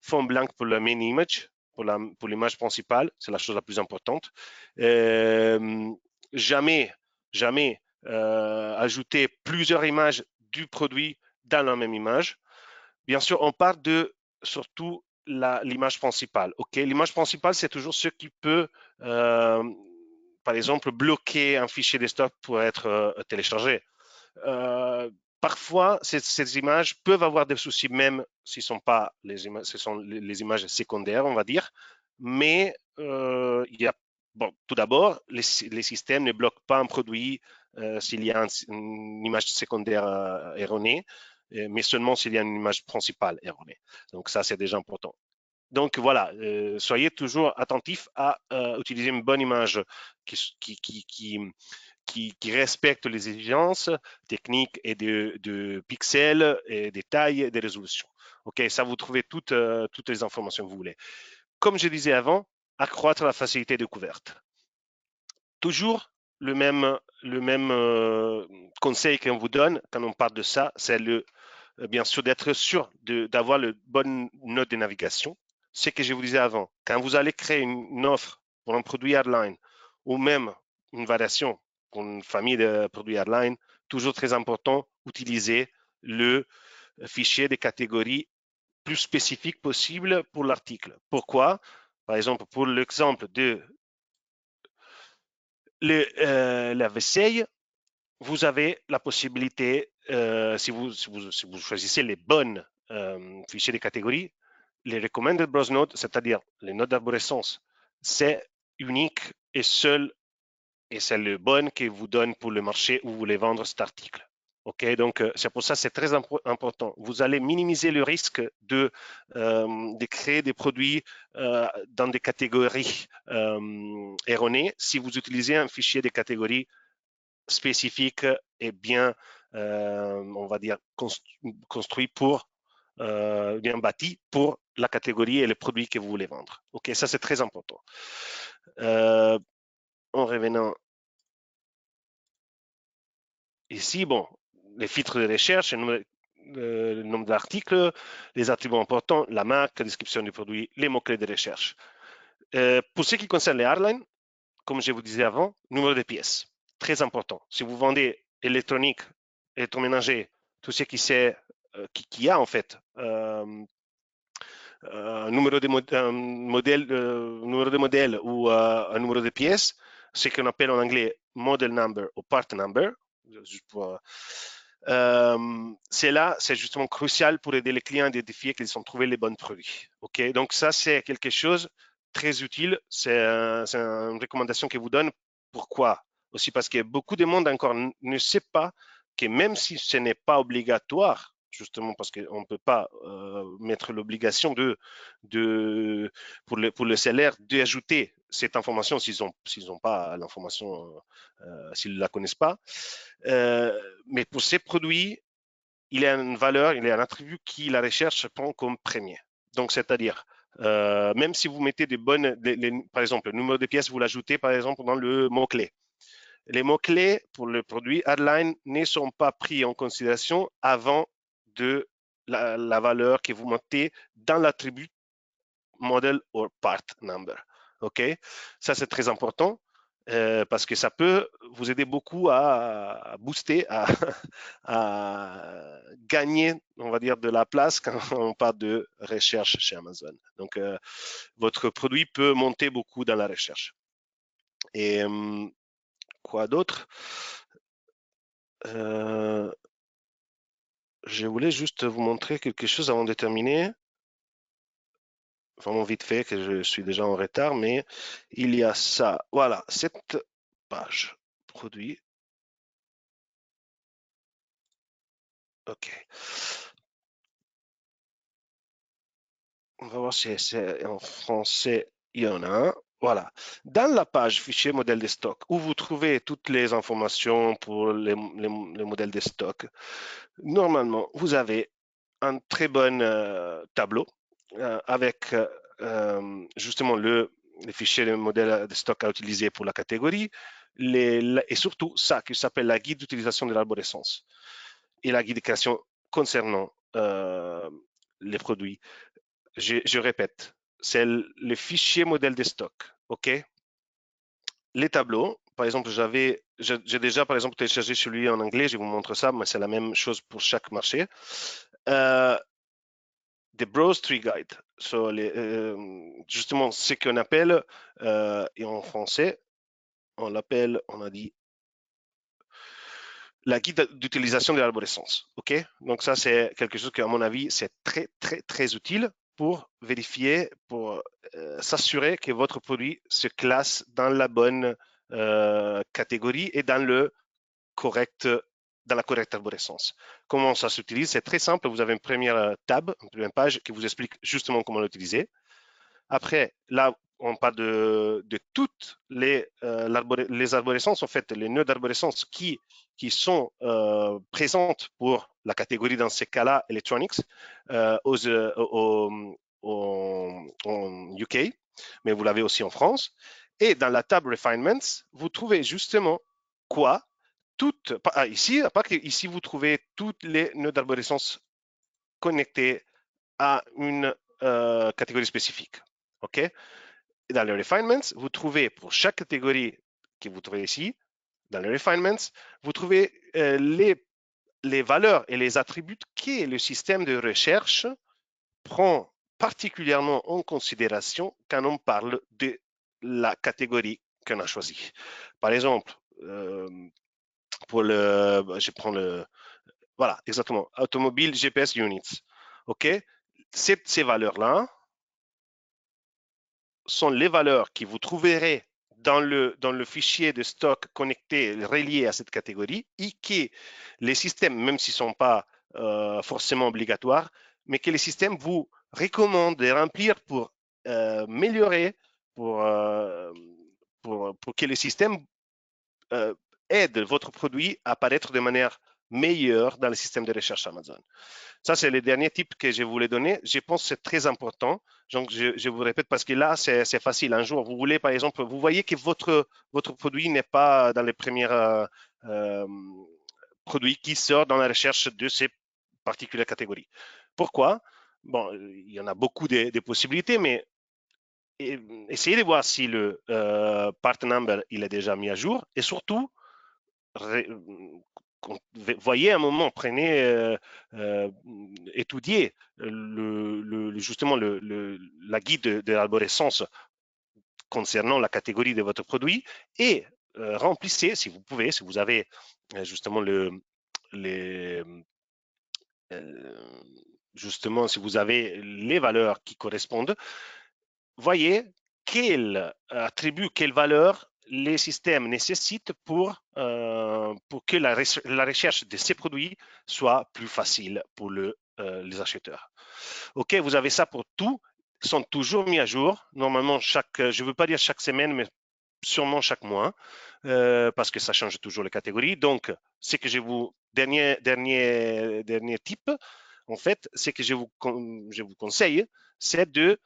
Fond blanc pour la main image, pour l'image principale, c'est la chose la plus importante. Jamais ajouter plusieurs images du produit dans la même image. Bien sûr, on part de surtout l'image principale. Ok, l'image principale, c'est toujours ce qui peut, par exemple, bloquer un fichier desktop pour être téléchargé. Parfois, ces images peuvent avoir des soucis, même si sont pas ce sont les images secondaires, on va dire. Mais il y a, bon, tout d'abord, les systèmes ne bloquent pas un produit s'il y a une image secondaire erronée, mais seulement s'il y a une image principale erronée. Donc ça, c'est déjà important. Donc voilà, soyez toujours attentifs à utiliser une bonne image qui respecte les exigences techniques et de pixels, et des tailles et des résolutions. Ok, ça vous trouvez toutes les informations que vous voulez. Comme je disais avant, accroître la facilité de couverture. Toujours le même conseil qu'on vous donne quand on parle de ça, c'est bien sûr d'être sûr d'avoir le bonne note de navigation. Ce que je vous disais avant, quand vous allez créer une offre pour un produit hardline ou même une variation pour une famille de produits hardline, toujours très important, utiliser le fichier de catégories plus spécifique possible pour l'article. Pourquoi? Par exemple, pour l'exemple de la vaisselle, vous avez la possibilité, si vous choisissez les bonnes fichiers de catégorie, les recommended browse notes, c'est-à-dire les notes d'arborescence, c'est unique et seul, et c'est le bon que vous donne pour le marché où vous voulez vendre cet article. Ok, donc c'est pour ça que c'est très important. Vous allez minimiser le risque de créer des produits dans des catégories erronées si vous utilisez un fichier de catégorie spécifique et bien, on va dire, construit pour, bien bâti pour la catégorie et les produits que vous voulez vendre. Ok, ça c'est très important. En revenant ici, bon, les filtres de recherche, le nombre d'articles, les attributs importants, la marque, la description du produit, les mots-clés de recherche. Pour ce qui concerne les hardlines, comme je vous disais avant, numéro de pièces, très important. Si vous vendez électronique, électroménager, tout ce qui a en fait un numéro de modèle ou un numéro de pièce, ce qu'on appelle en anglais model number ou part number. C'est justement crucial pour aider les clients à identifier qu'ils ont trouvé les bons produits. Ok, donc ça c'est quelque chose très utile. C'est une recommandation que vous donne. Pourquoi? Aussi parce que beaucoup de monde encore ne sait pas que même si ce n'est pas obligatoire justement parce qu'on ne peut pas mettre l'obligation pour le salaire d'ajouter cette information s'ils n'ont pas l'information, s'ils ne la connaissent pas. Mais pour ces produits, il y a une valeur, il y a un attribut qui la recherche prend comme premier. Donc, c'est-à-dire, même si vous mettez des bonnes, par exemple, le numéro de pièce, vous l'ajoutez par exemple dans le mot-clé. Les mots-clés pour le produit Hardline ne sont pas pris en considération avant de la valeur que vous mettez dans l'attribut model or part number. OK? Ça, c'est très important. Parce que ça peut vous aider beaucoup à booster, à gagner, on va dire, de la place quand on parle de recherche chez Amazon. Donc, votre produit peut monter beaucoup dans la recherche. Et quoi d'autre? Je voulais juste vous montrer quelque chose avant de terminer. Vraiment vite fait, que je suis déjà en retard, mais il y a ça. Voilà, cette page produit. OK. On va voir si c'est en français. Il y en a un. Voilà. Dans la page fichier modèle de stock, où vous trouvez toutes les informations pour les modèles de stock, normalement, vous avez un très bon tableau avec justement les fichiers de modèle de stock à utiliser pour la catégorie et surtout ça qui s'appelle la guide d'utilisation de l'arborescence et la guide de création concernant les produits. Je répète, c'est le fichier modèle de stock. OK? Les tableaux, par exemple, j'ai déjà, par exemple, téléchargé celui en anglais, je vous montre ça, mais c'est la même chose pour chaque marché. Des Browse Tree Guide, justement ce qu'on appelle, et en français, on l'appelle, on a dit, la guide d'utilisation de l'arborescence. OK? Donc ça, c'est quelque chose qui, à mon avis, c'est très, très, très utile pour vérifier, pour s'assurer que votre produit se classe dans la bonne catégorie et dans la correcte arborescence. Comment ça s'utilise? C'est très simple. Vous avez une première tab, une première page qui vous explique justement comment l'utiliser. Après, là, on parle de toutes les arborescences, en fait, les nœuds d'arborescence qui sont présentes pour la catégorie, dans ces cas-là, Electronics, en UK, mais vous l'avez aussi en France. Et dans la table Refinements, vous trouvez justement quoi? Ici, vous trouvez toutes les nœuds d'arborescence connectés à une catégorie spécifique. OK? Et dans les refinements, vous trouvez pour chaque catégorie que vous trouvez ici, dans les refinements, vous trouvez les valeurs et les attributs que le système de recherche prend particulièrement en considération quand on parle de la catégorie qu'on a choisie. Par exemple, je prends voilà, exactement, automobile GPS units. OK? Ces valeurs-là sont les valeurs que vous trouverez dans le fichier de stock connecté, relié à cette catégorie, et que les systèmes, même s'ils ne sont pas forcément obligatoires, mais que les systèmes vous recommandent de remplir pour améliorer, pour que le système aide votre produit à apparaître de manière meilleure dans le système de recherche Amazon. Ça, c'est le dernier type que je voulais donner. Je pense que c'est très important. Donc, je vous répète parce que là, c'est facile. Un jour, vous voulez, par exemple, vous voyez que votre produit n'est pas dans les premiers produits qui sortent dans la recherche de ces particulières catégories. Pourquoi? Bon, il y en a beaucoup de possibilités, mais essayez de voir si le part number il est déjà mis à jour et surtout voyez un moment, prenez, étudiez justement la guide de l'arborescence concernant la catégorie de votre produit et remplissez, si vous pouvez, si vous avez justement justement si vous avez les valeurs qui correspondent, voyez quel attribut, quelle valeur les systèmes nécessitent pour que la recherche de ces produits soit plus facile pour les acheteurs. OK, vous avez ça pour tout, ils sont toujours mis à jour. Normalement, je ne veux pas dire chaque semaine, mais sûrement chaque mois, parce que ça change toujours les catégories. Donc, ce que dernier type, en fait, ce que je vous conseille, c'est de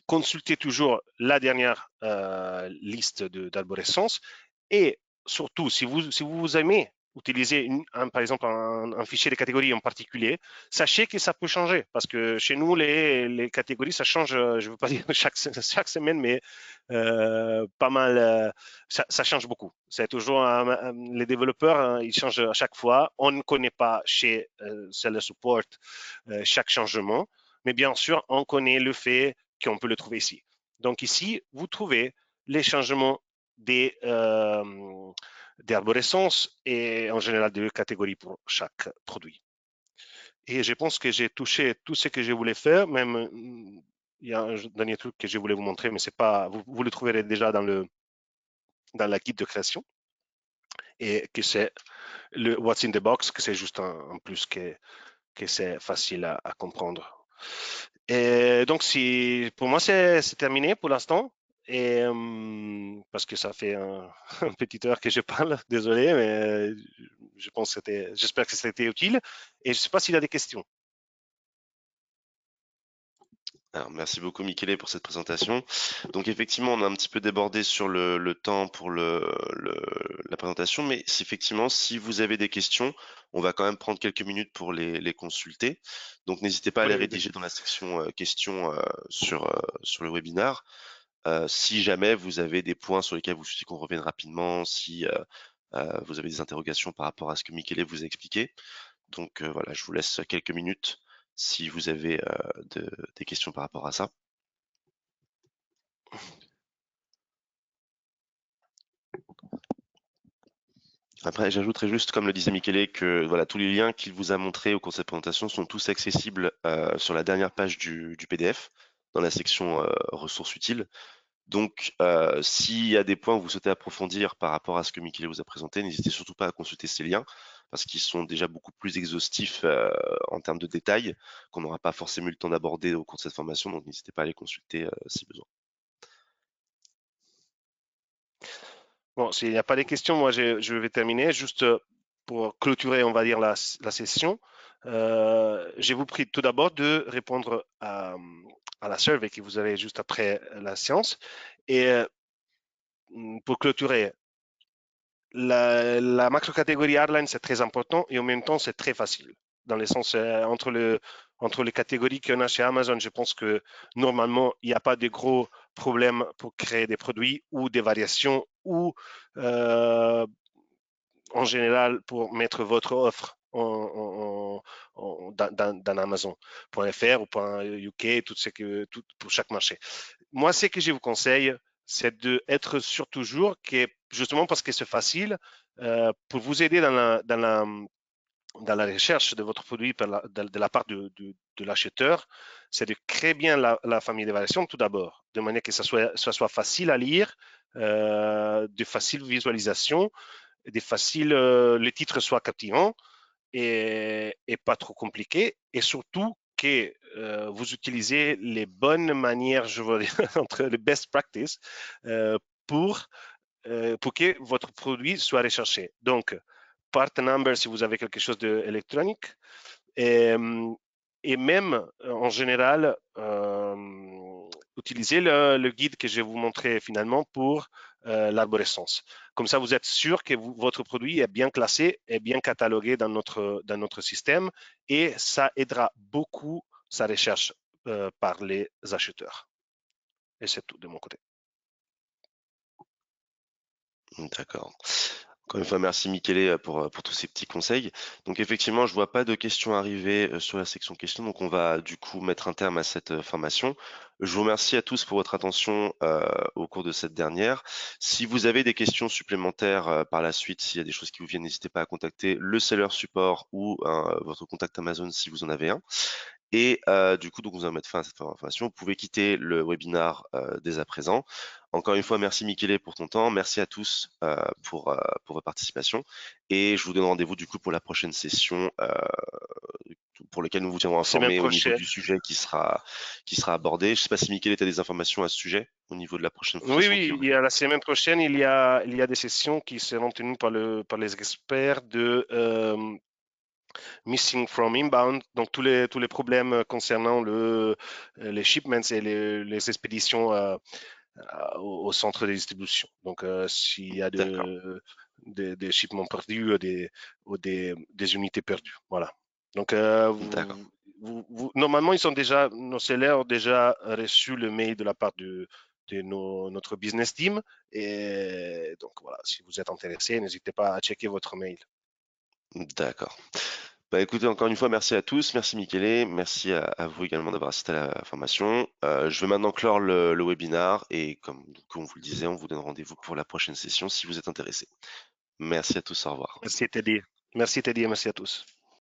consulter toujours la dernière liste d'arborescence et surtout, si vous aimez utiliser par exemple un fichier de catégories en particulier, sachez que ça peut changer parce que chez nous, les catégories, ça change, je ne veux pas dire chaque semaine, mais pas mal, ça change beaucoup. C'est toujours les développeurs, hein, ils changent à chaque fois. On ne connaît pas chez Seller Support chaque changement, mais bien sûr, on connaît le fait qu'on peut le trouver ici. Donc ici, vous trouvez les changements des arborescences et en général des catégories pour chaque produit. Et je pense que j'ai touché tout ce que je voulais faire, même il y a un dernier truc que je voulais vous montrer, mais c'est pas, vous le trouverez déjà dans la guide de création, et que c'est le What's in the box, que c'est juste un plus que c'est facile à comprendre. Et donc, pour moi, c'est terminé pour l'instant. Et parce que ça fait un petite heure que je parle, désolé, mais j'espère que c'était utile. Et je ne sais pas s'il y a des questions. Alors, merci beaucoup, Michele, pour cette présentation. Donc, effectivement, on a un petit peu débordé sur le temps pour la présentation, mais effectivement, si vous avez des questions, on va quand même prendre quelques minutes pour les consulter. Donc, n'hésitez pas à les Oui, rédiger dans la section questions sur le webinar. Si jamais vous avez des points sur lesquels vous souhaitez qu'on revienne rapidement, si vous avez des interrogations par rapport à ce que Michele vous a expliqué. Donc voilà, je vous laisse quelques minutes si vous avez des questions par rapport à ça. Après, j'ajouterais juste, comme le disait Michele, que voilà, tous les liens qu'il vous a montrés au cours de cette présentation sont tous accessibles sur la dernière page du PDF, dans la section ressources utiles. Donc, s'il y a des points que vous souhaitez approfondir par rapport à ce que Michele vous a présenté, n'hésitez surtout pas à consulter ces liens, parce qu'ils sont déjà beaucoup plus exhaustifs en termes de détails, qu'on n'aura pas forcément eu le temps d'aborder au cours de cette formation, donc n'hésitez pas à les consulter si besoin. Bon, s'il n'y a pas de questions, moi, je vais terminer. Juste pour clôturer, on va dire, la session, je vous prie tout d'abord de répondre à la survey que vous avez juste après la séance. Et pour clôturer, la macro-catégorie hardline, c'est très important et en même temps, c'est très facile. Dans le sens, entre les catégories qu'on a chez Amazon, je pense que normalement, il n'y a pas de gros problèmes pour créer des produits ou des variations ou en général pour mettre votre offre dans Amazon.fr ou .uk, pour chaque marché. Moi, ce que je vous conseille, c'est d'être sur toujours, justement parce que c'est facile, pour vous aider dans la recherche de votre produit de la part de l'acheteur, c'est de créer bien la famille de variations tout d'abord, de manière que ça soit facile à lire, de facile visualisation, le titre soit captivant et pas trop compliqué, et surtout que vous utilisez les bonnes manières, je veux dire, entre les best practices pour que votre produit soit recherché. Donc, part number si vous avez quelque chose d'électronique, et même en général, utilisez le guide que je vais vous montrer finalement pour l'arborescence. Comme ça, vous êtes sûr que votre produit est bien classé et bien catalogué dans notre système, et ça aidera beaucoup sa recherche par les acheteurs. Et c'est tout de mon côté. D'accord. Encore une fois, merci Michele pour tous ces petits conseils. Donc effectivement, je vois pas de questions arriver sur la section questions, donc on va du coup mettre un terme à cette formation. Je vous remercie à tous pour votre attention au cours de cette dernière. Si vous avez des questions supplémentaires par la suite, s'il y a des choses qui vous viennent, n'hésitez pas à contacter le seller support ou votre contact Amazon si vous en avez un. Et du coup, donc on va mettre fin à cette information. Vous pouvez quitter le webinar dès à présent. Encore une fois, merci Michele pour ton temps. Merci à tous pour votre participation. Et je vous donne rendez-vous du coup pour la prochaine session pour laquelle nous vous tiendrons Semaine informés au niveau prochaine. du sujet qui sera abordé. Je ne sais pas si Michele tu as des informations à ce sujet au niveau de la prochaine Oui, session qui oui, aura il y a lieu. la semaine prochaine, il y a des sessions qui seront tenues par les experts de Missing from Inbound, donc tous les problèmes concernant les shipments et les expéditions au centre de distribution. Donc, s'il y a D'accord, des shipments perdus des unités perdues. Voilà. Donc, d'accord. normalement, nos sellers ont déjà reçu le mail de la part notre business team. Et donc, voilà, si vous êtes intéressé, n'hésitez pas à checker votre mail. D'accord. Bah écoutez, encore une fois, merci à tous, merci Michele, merci à vous également d'avoir assisté à la formation. Je vais maintenant clore le webinar et comme on vous le disait, on vous donne rendez-vous pour la prochaine session si vous êtes intéressé. Merci à tous, au revoir. Merci Teddy. Merci Teddy et merci à tous.